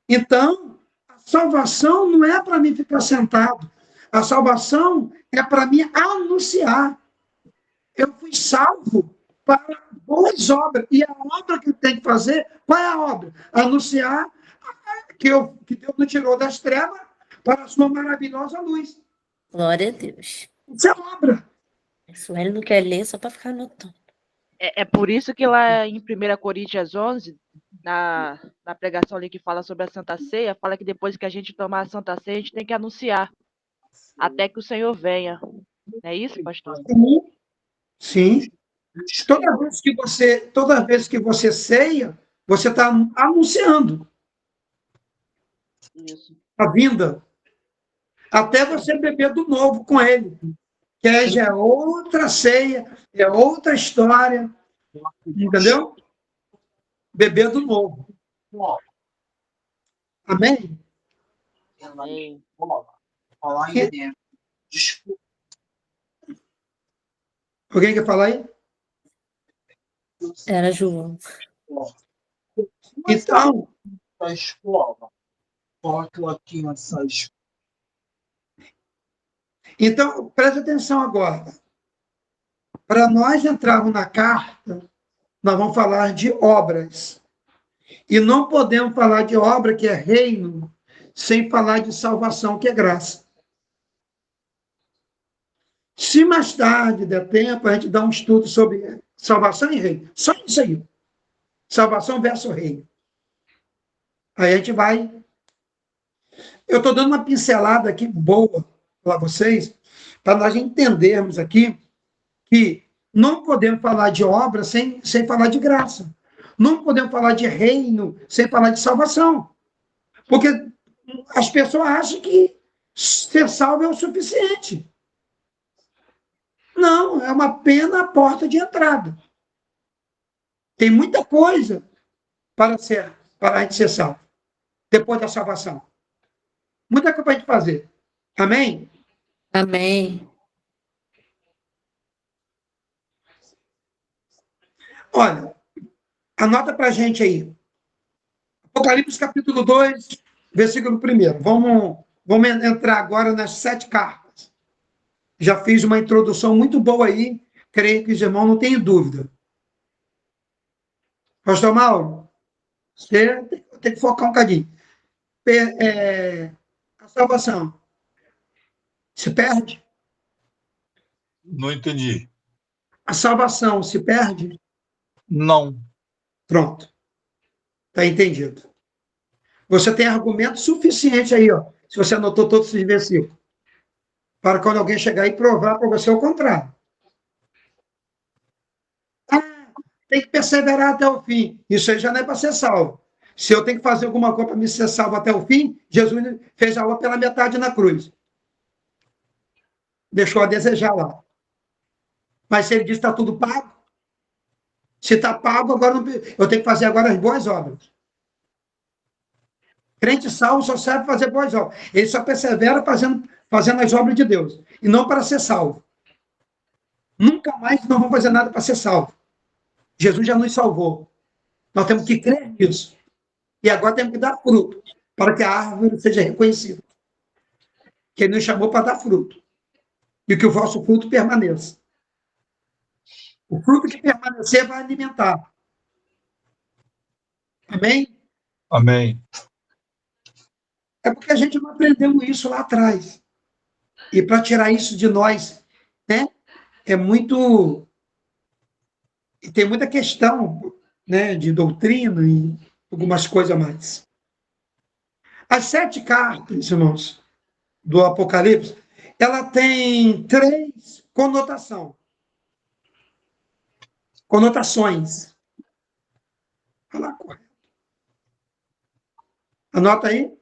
Então, a salvação não é para mim ficar sentado. A salvação é para mim anunciar. Eu fui salvo para boas obras. E a obra que eu tenho que fazer, qual é a obra? Anunciar que Deus nos tirou das trevas para a sua maravilhosa luz. Glória a Deus. Isso é obra. Isso ele não quer ler só para ficar anotando. É por isso que lá em 1 Coríntios 11, na pregação ali que fala sobre a Santa Ceia, fala que depois que a gente tomar a Santa Ceia, a gente tem que anunciar até que o Senhor venha. Não é isso, pastor? Sim. Toda vez que você ceia, você está anunciando Isso. a vinda. Até você beber do novo com ele. Que aí já é outra ceia, é outra história. Entendeu? Beber do novo. Amém? Amém. Falar em Deus. Desculpa. Alguém quer falar aí? Era João. Então, A escola. Foto aqui nessa escola. então, preste atenção agora. Para nós entrarmos na carta, nós vamos falar de obras. E não podemos falar de obra, que é reino, sem falar de salvação, que é graça. Se mais tarde der tempo, a gente dá um estudo sobre salvação e reino. Só isso aí. Salvação versus reino. Aí a gente vai. Eu estou dando uma pincelada aqui boa para vocês, para nós entendermos aqui que não podemos falar de obra sem falar de graça. Não podemos falar de reino sem falar de salvação. Porque as pessoas acham que ser salvo é o suficiente. Não, é uma pena a porta de entrada. Tem muita coisa para a gente ser salvo, depois da salvação. Muita coisa para a gente fazer. Amém? Amém. Olha, anota para a gente aí. Apocalipse capítulo 2, versículo 1. Vamos entrar agora nas 7 cartas. Já fiz uma introdução muito boa aí. Creio que os irmãos não têm dúvida. Pastor Mauro, você tem que focar um bocadinho. A salvação se perde? Não entendi. A salvação se perde? Não. Pronto. Está entendido. Você tem argumento suficiente aí, ó, se você anotou todos esses versículos, para quando alguém chegar e provar para você o contrário. Ah, tem que perseverar até o fim. Isso aí já não é para ser salvo. Se eu tenho que fazer alguma coisa para me ser salvo até o fim, Jesus fez a obra pela metade na cruz. Deixou a desejar lá. Mas se ele diz que está tudo pago, se está pago, agora eu tenho que fazer agora as boas obras. Crente salvo só serve para fazer boas obras. Ele só persevera fazendo as obras de Deus. E não para ser salvo. Nunca mais nós vamos fazer nada para ser salvo. Jesus já nos salvou. Nós temos que crer nisso. E agora temos que dar fruto, para que a árvore seja reconhecida. Que ele nos chamou para dar fruto. E que o vosso fruto permaneça. O fruto que permanecer vai alimentar. Amém? Amém. É porque a gente não aprendeu isso lá atrás. E para tirar isso de nós, né? É muito... E tem muita questão, né, de doutrina e algumas coisas a mais. As 7 cartas, irmãos, do Apocalipse, ela tem 3 conotações. Fala correto. Anota aí.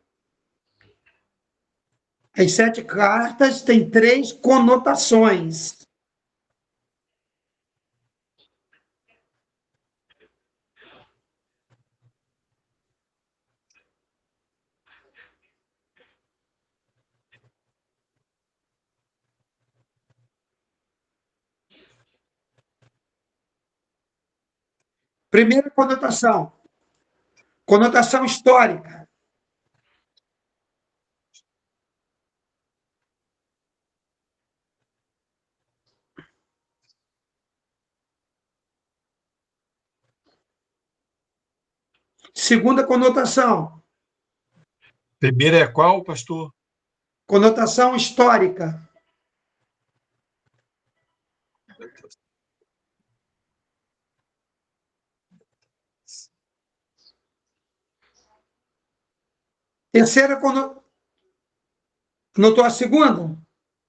As 7 cartas têm 3 conotações. Primeira conotação histórica. Segunda conotação. Primeira é qual, pastor? Conotação histórica. Terceira conotação. Notou a segunda?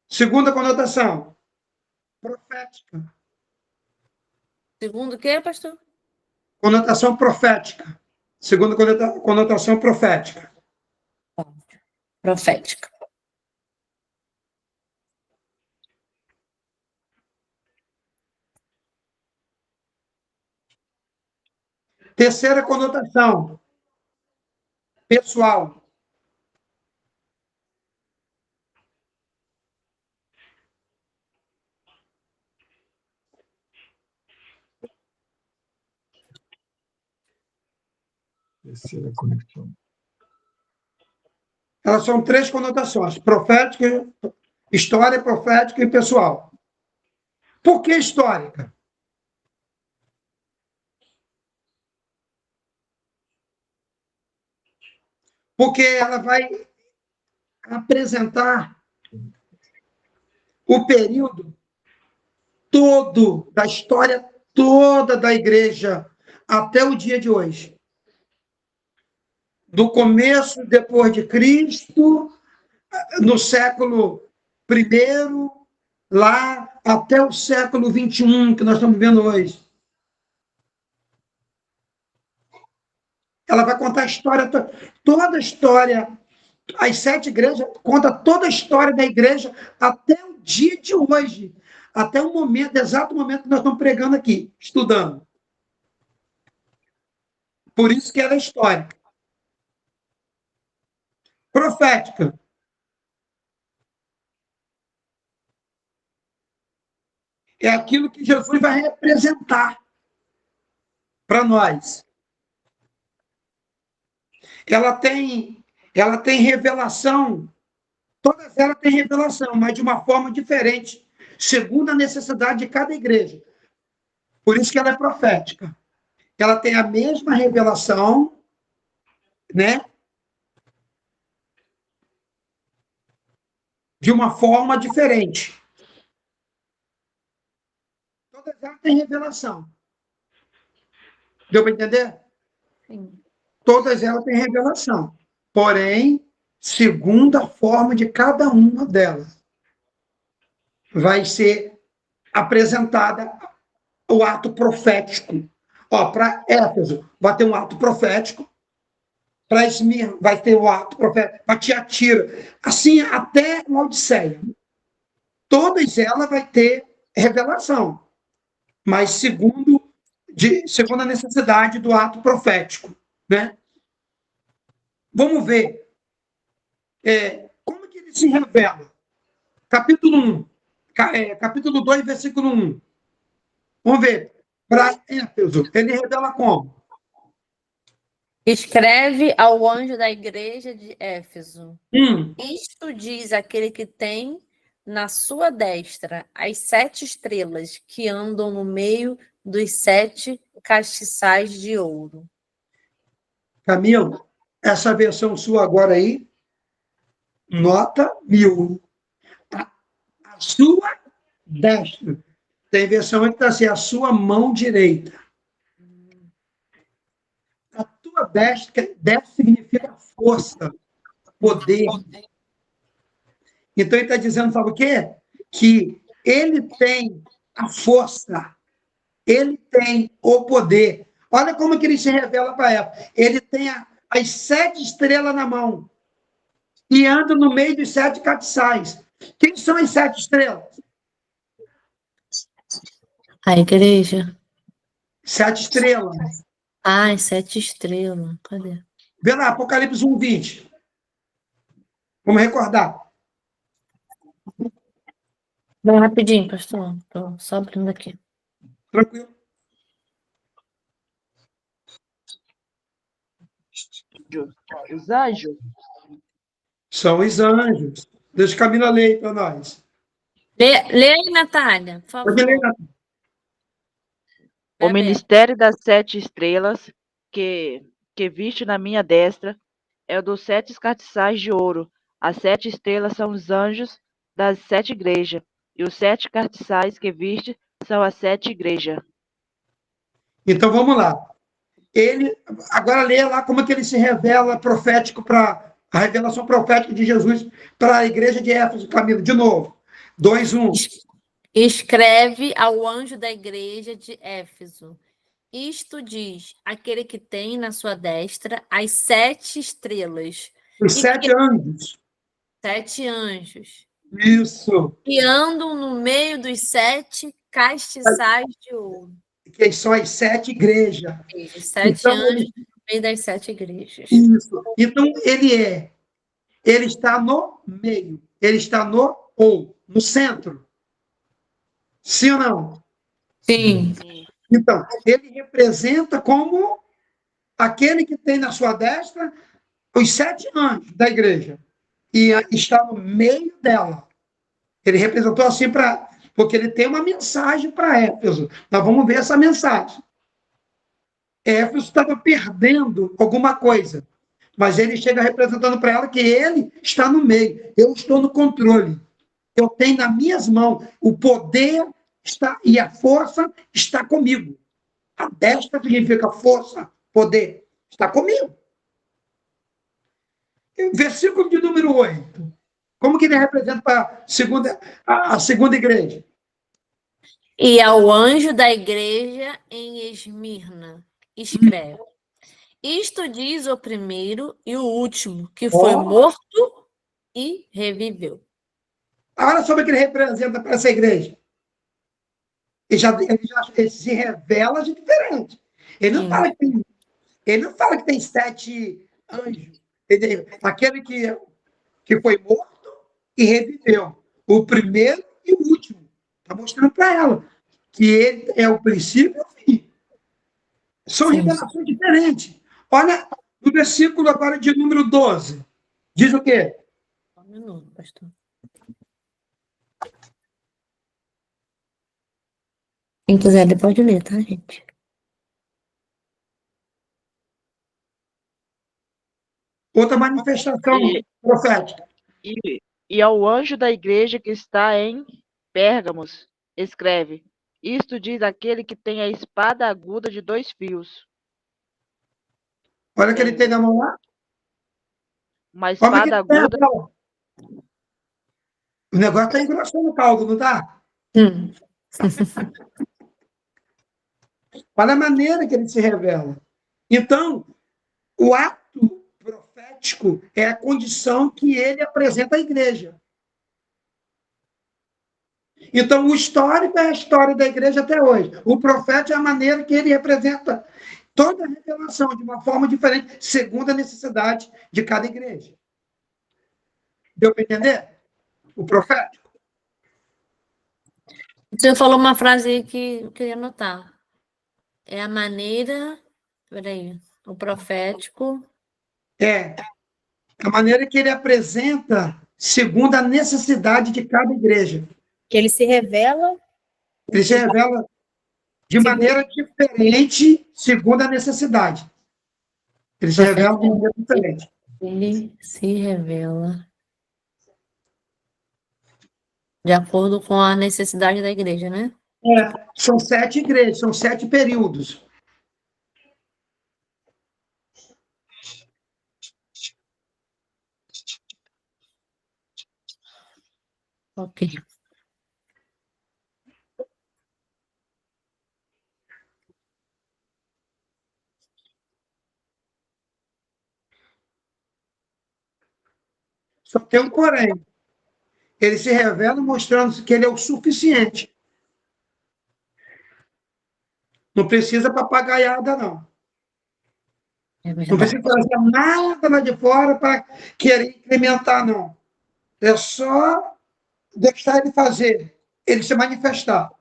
Segunda conotação. Profética. Segundo o quê, pastor? Conotação profética. Segunda conotação profética. Profética. Terceira conotação. Pessoal. Terceira conexão. Elas são 3 conotações: profética, história, profética e pessoal. Por que histórica? Porque ela vai apresentar o período todo da história toda da igreja até o dia de hoje. Do começo, depois de Cristo, no século I, lá até o século XXI, que nós estamos vivendo hoje. Ela vai contar a história, toda a história. As 7 igrejas conta toda a história da igreja até o dia de hoje, até o momento, exato momento que nós estamos pregando aqui, estudando. Por isso que ela é histórica. Profética. É aquilo que Jesus vai representar para nós. Ela tem revelação, todas elas têm revelação, mas de uma forma diferente, segundo a necessidade de cada igreja. Por isso que ela é profética. Ela tem a mesma revelação, né? De uma forma diferente. Todas elas têm revelação. Deu para entender? Sim. Todas elas têm revelação. Porém, segundo a forma de cada uma delas, vai ser apresentada o ato profético. Para Éfeso, vai ter um ato profético. Para Esmirna, vai ter o ato profético. Para Tiatira. Assim, até Laodiceia. Todas elas vai ter revelação. Mas segundo a necessidade do ato profético. Né? Vamos ver como que ele se revela. Capítulo 2, versículo 1. Vamos ver. Para Éfeso, ele revela como? Escreve ao anjo da igreja de Éfeso. Isto diz aquele que tem na sua destra as 7 estrelas que andam no meio dos 7 castiçais de ouro. Camilo, essa versão sua agora aí, nota 1000. A sua destra. Tem versão que está assim, a sua mão direita. A tua destra significa força, poder. Então ele está dizendo, sabe o quê? Que ele tem a força, ele tem o poder. Olha como que ele se revela para ela. Ele tem as 7 estrelas na mão e anda no meio dos 7 castiçais. Quem são as 7 estrelas? A igreja. 7 estrelas. As 7 estrelas. Cadê? Vê lá, Apocalipse 1:20. Vamos recordar. Vai rapidinho, pastor. Estou só abrindo aqui. Tranquilo. Os anjos? São os anjos. Deixa a Camila ler para nós. Lê aí, Natália, por favor. O ministério das 7 estrelas que viste na minha destra é o dos 7 castiçais de ouro. As 7 estrelas são os anjos das 7 igrejas, e os 7 castiçais que viste são as 7 igrejas. Então, vamos lá. Agora lê lá como que ele se revela profético para a revelação profética de Jesus para a igreja de Éfeso, Camilo, de novo. 2:1. Escreve ao anjo da igreja de Éfeso. Isto diz aquele que tem na sua destra as 7 estrelas. Os 7 anjos. 7 anjos. Isso. E andam no meio dos 7 castiçais de ouro. Que são as 7 igrejas. Os 7 anjos no meio das 7 igrejas. Isso. Então, ele está no meio. Ele está no centro. Sim ou não? Sim. Então, ele representa como aquele que tem na sua destra os 7 anjos da igreja e está no meio dela. Ele representou assim porque ele tem uma mensagem para Éfeso. Nós vamos ver essa mensagem. Éfeso estava perdendo alguma coisa, mas ele chega representando para ela que ele está no meio. Eu estou no controle. Eu tenho nas minhas mãos o poder está e a força está comigo. A destra significa força, poder. Está comigo. Versículo de número 8. Como que ele representa para a segunda igreja? E ao anjo da igreja em Esmirna, escreve: Isto diz o primeiro e o último, que foi morto e reviveu. Olha sobre o que ele representa para essa igreja. Ele se revela de diferente. Ele não fala que tem 7 anjos. Aquele que foi morto e reviveu. O primeiro e o último. Está mostrando para ela que ele é o princípio e o fim. São revelações diferentes. Olha no versículo agora de número 12. Diz o quê? Um minuto, pastor. Quem quiser, ele pode ler, tá, gente? Outra manifestação profética. E ao anjo da igreja que está em Pérgamos, escreve: Isto diz aquele que tem a espada aguda de 2 fios. Olha o que ele tem na mão lá. Uma espada aguda. O negócio está engrossando o caldo, não está? Olha a maneira que ele se revela. Então, o ato profético é a condição que ele apresenta à igreja. Então, o histórico é a história da igreja até hoje. O profeta é a maneira que ele representa toda a revelação de uma forma diferente, segundo a necessidade de cada igreja. Deu para entender? O profético. Você falou uma frase aí que eu queria anotar. É a maneira... Peraí. O profético... É a maneira que ele apresenta segundo a necessidade de cada igreja. Que ele se revela... Ele se revela de maneira diferente, segundo a necessidade. Ele se revela de maneira diferente. Ele se revela de acordo com a necessidade da igreja, né? São 7 igrejas, são 7 períodos. Ok. Só tem um porém. Ele se revela mostrando que ele é o suficiente. Não precisa papagaiada, não. Não precisa fazer nada lá de fora para querer incrementar, não. É só deixar ele fazer, ele se manifestar.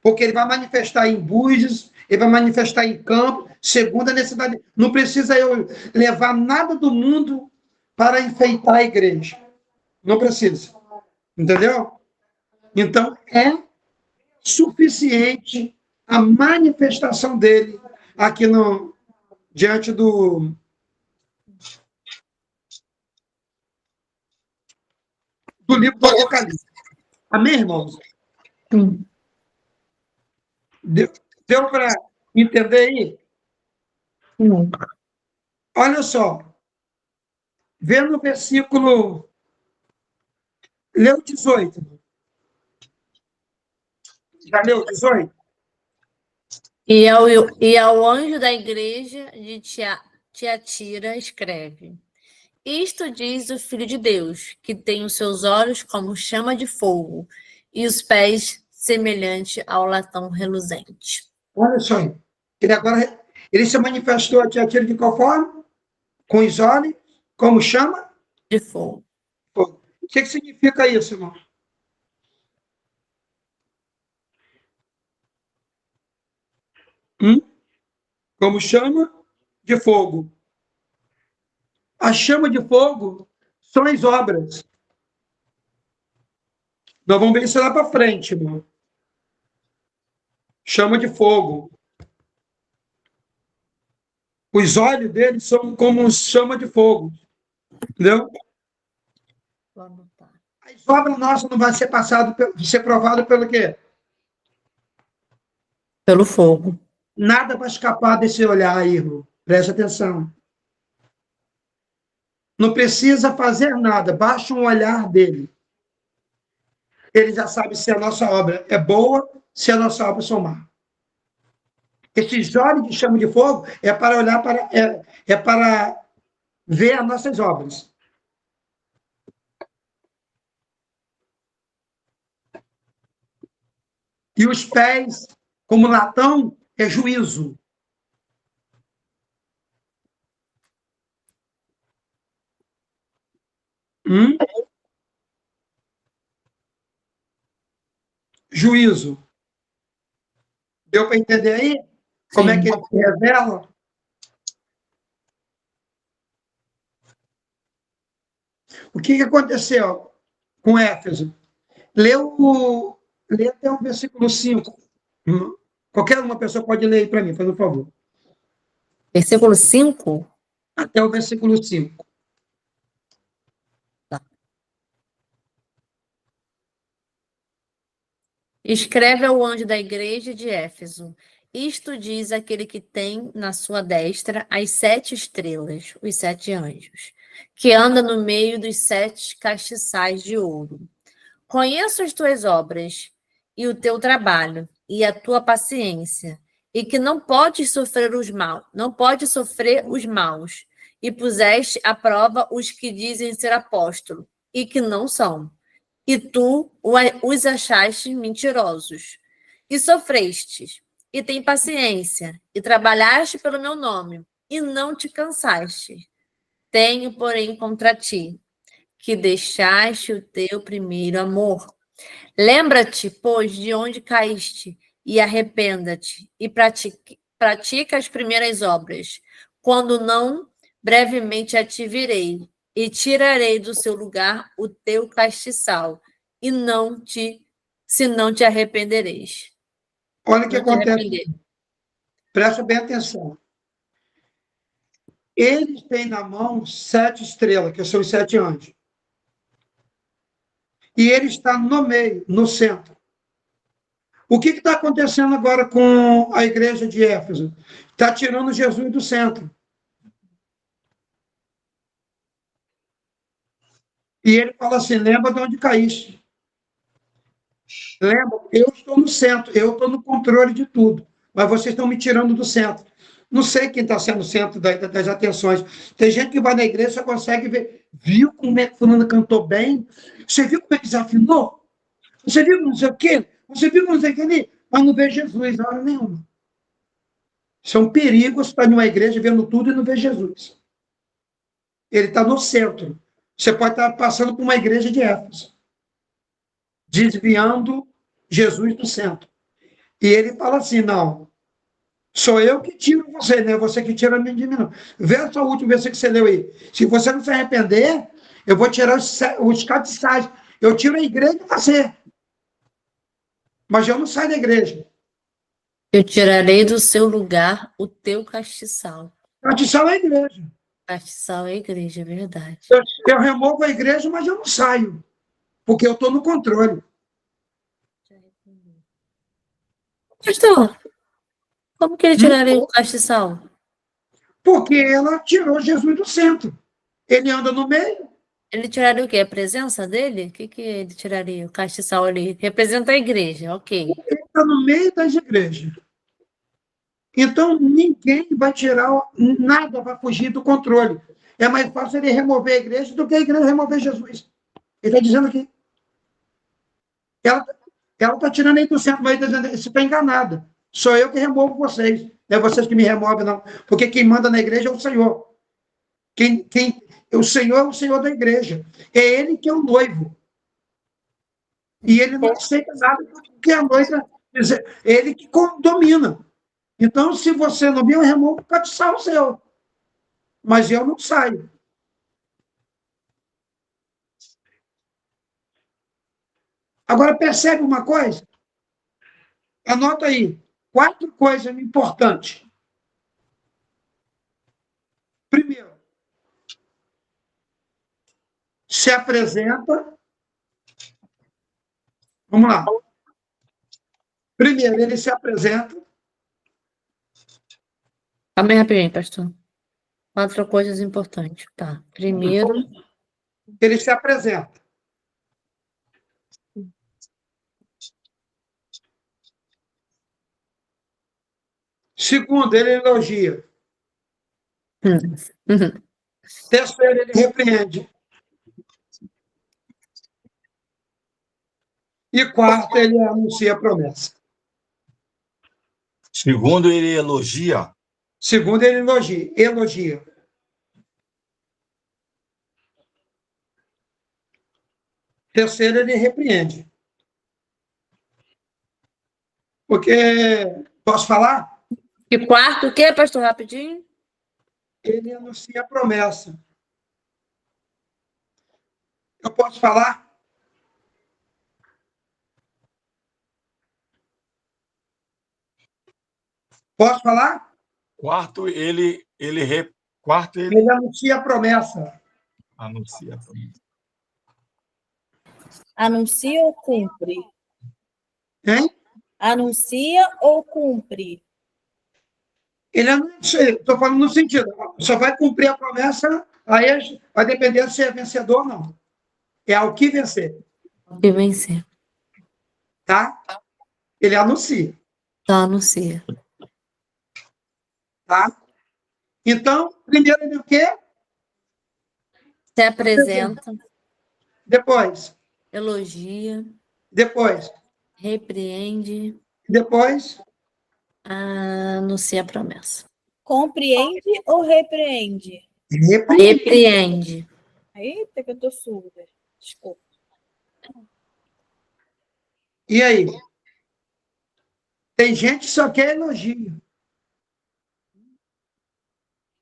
Porque ele vai manifestar em Búzios, ele vai manifestar em campo, segundo a necessidade. Não precisa eu levar nada do mundo para enfeitar a igreja. Não precisa. Entendeu? Então, é suficiente a manifestação dele aqui diante do livro do Apocalipse. Amém, irmãos? Sim. Deu para entender aí? Sim. Olha só. Vê no versículo... Leu 18. Já leu 18? E ao anjo da igreja de Tiatira escreve: Isto diz o Filho de Deus, que tem os seus olhos como chama de fogo e os pés semelhante ao latão reluzente. Olha só. Ele se manifestou a Tiatira de qual forma? Com os olhos, como chama? De fogo. O que significa isso, irmão? Como chama? de fogo. A chama de fogo são as obras. Nós vamos ver isso lá para frente, irmão. Chama de fogo. Os olhos dele são como chama de fogo. Entendeu? As obras nossas não vão ser provadas pelo quê? Pelo fogo. Nada vai escapar desse olhar aí, irmão. Preste atenção. Não precisa fazer nada, basta um olhar dele. Ele já sabe se a nossa obra é boa, se a nossa obra é má. Esses olhos de chama de fogo é para olhar para ver as nossas obras. E os pés, como latão, é juízo. Juízo. Deu para entender aí? Sim. Como é que ele se revela? O que aconteceu com Éfeso? Lê até o versículo 5. Qualquer uma pessoa pode ler aí para mim, por favor. Versículo 5? Até o versículo 5. Escreve ao anjo da igreja de Éfeso. Isto diz aquele que tem na sua destra as 7 estrelas, os 7 anjos, que anda no meio dos 7 castiçais de ouro. Conheço as tuas obras e o teu trabalho e a tua paciência, e que não podes sofrer os maus, e puseste à prova os que dizem ser apóstolo e que não são. E tu os achaste mentirosos, e sofrestes, e tem paciência, e trabalhaste pelo meu nome, e não te cansaste. Tenho, porém, contra ti, que deixaste o teu primeiro amor. Lembra-te, pois, de onde caíste, e arrependa-te, e pratica as primeiras obras. Quando não, brevemente a te virei, e tirarei do seu lugar o teu castiçal, e se não te arrependereis. Olha o que acontece. Presta bem atenção. Eles têm na mão 7 estrelas, que são os 7 anjos. E ele está no meio, no centro. O que está acontecendo agora com a igreja de Éfeso? Está tirando Jesus do centro. E ele fala assim, lembra de onde caíste. Lembra, eu estou no centro, eu estou no controle de tudo, mas vocês estão me tirando do centro. Não sei quem está sendo o centro das atenções. Tem gente que vai na igreja e só consegue ver. Viu como é que fulano cantou bem? Você viu como é que desafinou? Você viu não sei o quê? Você viu não sei o que ali? Mas não vê Jesus na hora nenhuma. Isso é um perigo, você está em uma igreja vendo tudo e não vê Jesus. Ele está no centro. Você pode estar passando por uma igreja de Éfeso, desviando Jesus do centro. E ele fala assim, não, sou eu que tiro você, não é você que tira de mim, não. Vê só o último versículo que você leu aí. Se você não se arrepender, eu vou tirar os castiçais. Eu tiro a igreja de você. Mas eu não saio da igreja. Eu tirarei do seu lugar o teu castiçal. Castiçal é a igreja. Castiçal é a igreja, é verdade. Eu removo a igreja, mas eu não saio. Porque eu estou no controle. Pastor, como que ele tiraria o castiçal? Porque ela tirou Jesus do centro. Ele anda no meio. Ele tiraria o quê? A presença dele? O que ele tiraria? O castiçal ali representa a igreja, ok. Ele está no meio das igrejas. Então, ninguém vai tirar, nada vai fugir do controle. É mais fácil ele remover a igreja do que a igreja remover Jesus. Ele está dizendo aqui. Ela está tirando aí do centro, mas está dizendo, você está enganada. Sou eu que removo vocês. Não é vocês que me removem, não. Porque quem manda na igreja é o Senhor. O Senhor é o Senhor da igreja. É Ele que é o noivo. E Ele não aceita nada do que a noiva dizer. Ele que domina. Então, se você não viu, eu removo o castiçal seu. mas eu não saio. Agora, percebe uma coisa? Anota aí. 4 coisas importantes. Primeiro, se apresenta. Vamos lá. Primeiro, ele se apresenta. Calma aí rapidinho, pastor. 4 coisas importantes. Tá. Primeiro, Ele se apresenta. Segundo, ele elogia. Terceiro, ele repreende. E quarto, ele anuncia a promessa. Segundo, ele elogia. Segundo, ele elogia. Terceiro, ele repreende. Porque, posso falar? E quarto, o quê, pastor, rapidinho? Ele anuncia a promessa. Eu posso falar? Posso falar? Quarto, ele anuncia a promessa. Anuncia a promessa. Anuncia ou cumpre? Hein? Anuncia ou cumpre? Ele anuncia, estou falando no sentido, só vai cumprir a promessa, aí vai depender se é vencedor ou não. É ao que vencer. Ao que vencer. Tá? Ele anuncia. Tá, anuncia. Tá? Então, primeiro ele o quê? Se apresenta. Depois. Elogia. Depois. Repreende. Depois. Anuncia a promessa. Compreende ou repreende? Repreende. Eita, que eu tô surda. Desculpa. E aí? Tem gente que só quer elogio.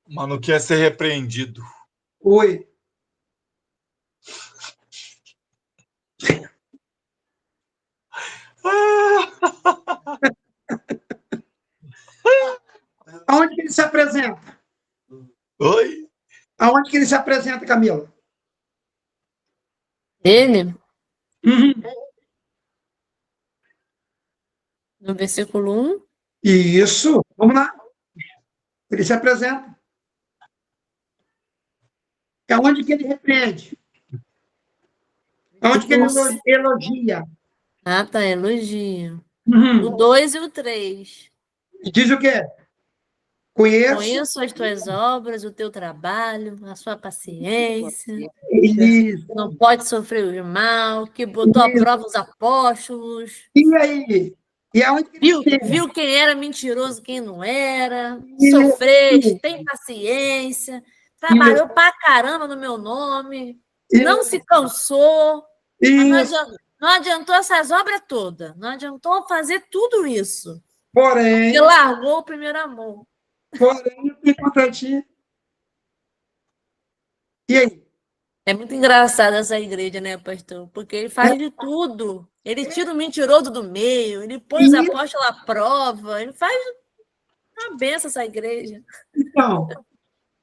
Mas não quer ser repreendido. Oi. Aonde que ele se apresenta? Oi? Aonde que ele se apresenta, Camila? Ele? Uhum. No versículo 1. Isso. Vamos lá. Ele se apresenta. É onde que ele repreende. É onde que ele elogia. Ah, tá, elogia. Uhum. O 2 e o 3. Diz o quê? Conheço as tuas obras, o teu trabalho, a sua paciência. Isso. Não pode sofrer o mal, que botou à prova os apóstolos. E aí? E aonde que viu quem era mentiroso, quem não era. Sofreu, tem paciência. Trabalhou pra caramba no meu nome. Não se cansou. Não adiantou essas obras todas. Não adiantou fazer tudo isso. Porém. Ele largou o primeiro amor. Porém, eu tenho contra ti. E aí? É muito engraçado essa igreja, né, pastor? Porque ele faz de tudo. Ele tira o mentiroso do meio, ele põe os apóstolos à prova, ele faz uma benção essa igreja. Então,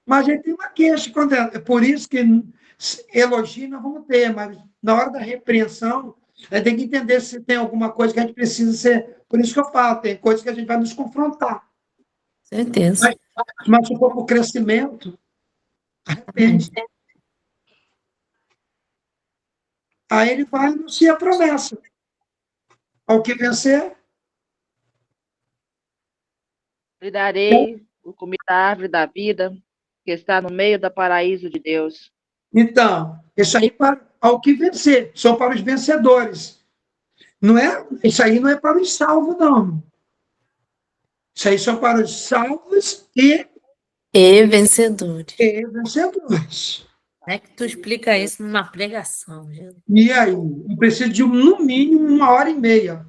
mas a gente tem uma queixa quando é por isso que elogio nós vamos ter, mas na hora da repreensão, a gente tem que entender se tem alguma coisa que a gente precisa ser. Por isso que eu falo, tem coisas que a gente vai nos confrontar. Certeza. Mas se for para o crescimento, arrepende. Aí ele vai anunciar a promessa. Ao que vencer, lhe darei o comer da árvore da vida, que está no meio do paraíso de Deus. Então, isso aí ao que vencer, são para os vencedores. Não é, isso aí não é para os salvos, não. Isso aí são para os salvos e vencedores. E vencedores. Como é que tu explica isso numa pregação, gente? E aí? Eu preciso de, no mínimo, 1h30.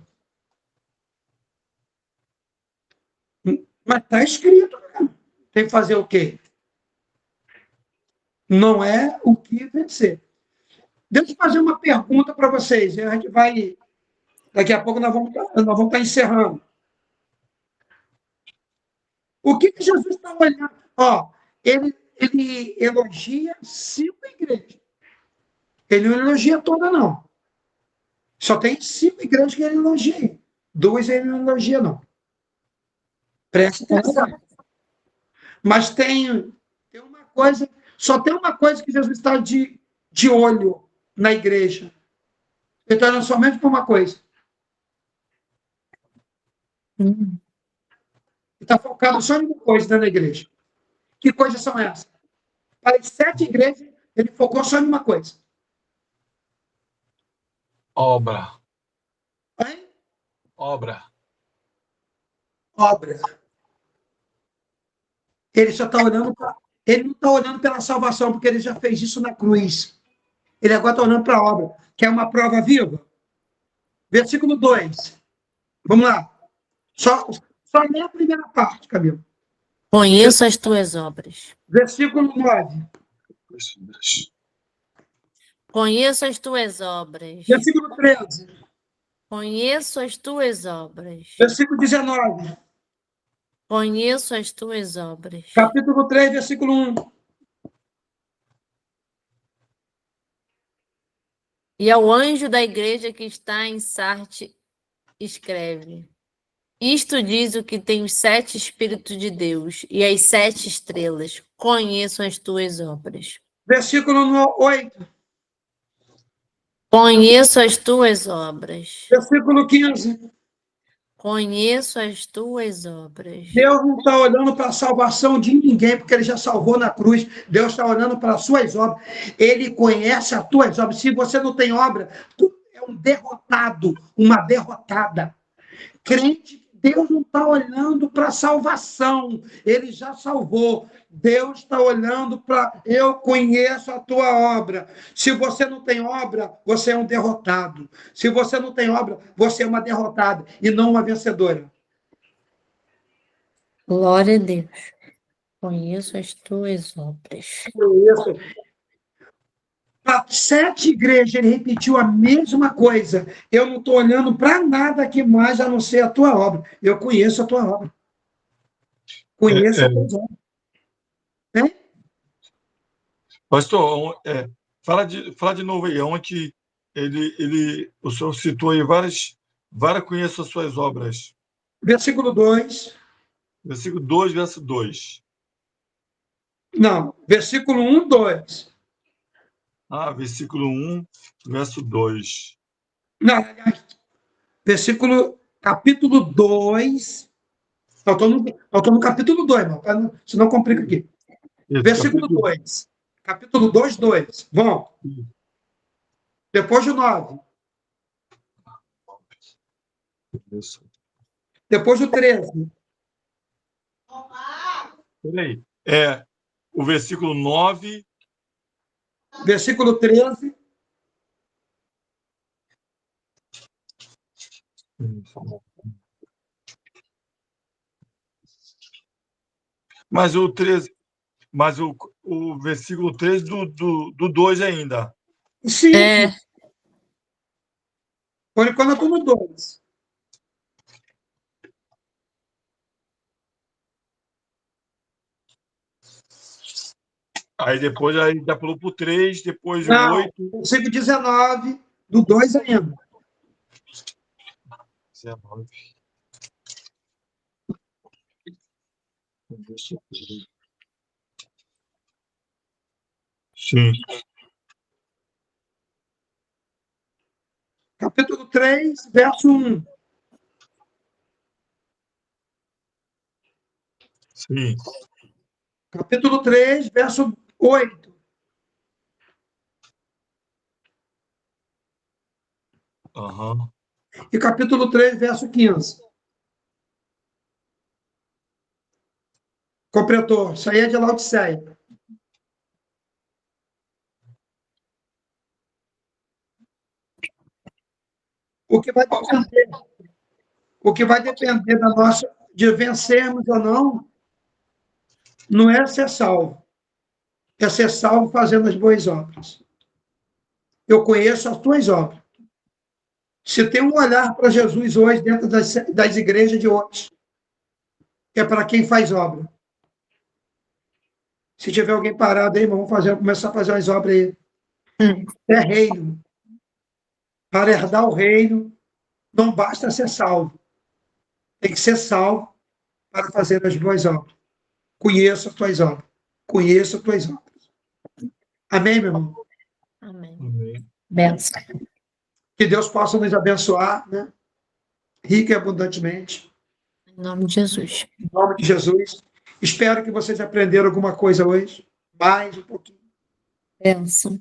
Mas está escrito, né? Tem que fazer o quê? Não é o que vencer. Deixa eu fazer uma pergunta para vocês. A gente vai... Daqui a pouco nós vamos estar encerrando. O que Jesus está olhando? Ó, ele elogia 5 igrejas. Ele não elogia toda, não. Só tem 5 igrejas que ele elogia. 2 ele não elogia, não. Presta atenção. Mas tem uma coisa, só tem uma coisa que Jesus está de olho na igreja. Ele está olhando somente para uma coisa. Ele está focado só em uma coisa dentro da igreja. Que coisas são essas? Para as 7 igrejas, ele focou só em uma coisa. Obra. Hein? Obra. Obra. Ele só está olhando para... Ele não está olhando pela salvação, porque ele já fez isso na cruz. Ele agora está olhando para a obra, que é uma prova viva. Versículo 2. Vamos lá. Só lê a primeira parte, Camilo. Conheço as tuas obras. Versículo 9. Conheço as tuas obras. Versículo 13. Conheço as tuas obras. Versículo 19. Conheço as tuas obras. Capítulo 3, versículo 1. E ao anjo da igreja que está em Sarte, escreve: Isto diz o que tem os 7 Espíritos de Deus e as 7 estrelas. Conheço as tuas obras. Versículo 8. Conheço as tuas obras. Versículo 15. Conheço as tuas obras. Deus não está olhando para a salvação de ninguém, porque ele já salvou na cruz. Deus está olhando para as suas obras. Ele conhece as tuas obras. Se você não tem obra, tu é um derrotado, uma derrotada. Crente, Deus não está olhando para a salvação. Ele já salvou. Deus está olhando para... Eu conheço a tua obra. Se você não tem obra, você é um derrotado. Se você não tem obra, você é uma derrotada e não uma vencedora. Glória a Deus. Conheço as tuas obras. Para 7 igrejas, ele repetiu a mesma coisa. Eu não estou olhando para nada aqui mais a não ser a tua obra. Eu conheço a tua obra. Conheço a tua obra. Hein? Pastor, fala de novo aí, onde o senhor citou aí várias conheço as suas obras. Versículo 2. Versículo 2, verso 2. Não, versículo 1, 2. Versículo 1, verso 2. Não, aliás, capítulo 2. Eu estou no capítulo 2, irmão, senão complica aqui. Isso, versículo 2. Capítulo 2, 2. Bom. Depois do 9. Isso. Depois do 13. Peraí. O versículo 9. Versículo 13. Mas o 13, mas o versículo 13 do 2 ainda. Sim. Por enquanto eu estou no 2. Aí depois já pulou para o 3, depois o 8. Versículo 19, do 2 ainda. 19. Sim. Capítulo 3, verso 1. Sim. Capítulo 3, verso 8. Uhum. E capítulo 3, verso 15. Completou. Isso aí é de Laodiceia. O que vai depender da nossa, de vencermos ou não é ser salvo. é ser salvo fazendo as boas obras. Eu conheço as tuas obras. Se tem um olhar para Jesus hoje dentro das igrejas de hoje, é para quem faz obra. Se tiver alguém parado aí, vamos começar a fazer umas obras aí. É reino. Para herdar o reino, não basta ser salvo. Tem que ser salvo para fazer as boas obras. Conheça as tuas obras. Conheça as tuas obras. Amém, meu irmão? Amém. Amém. Benção. Que Deus possa nos abençoar, né? Rica e abundantemente. Em nome de Jesus. Em nome de Jesus. Espero que vocês aprenderam alguma coisa hoje. Mais um pouquinho. Benção.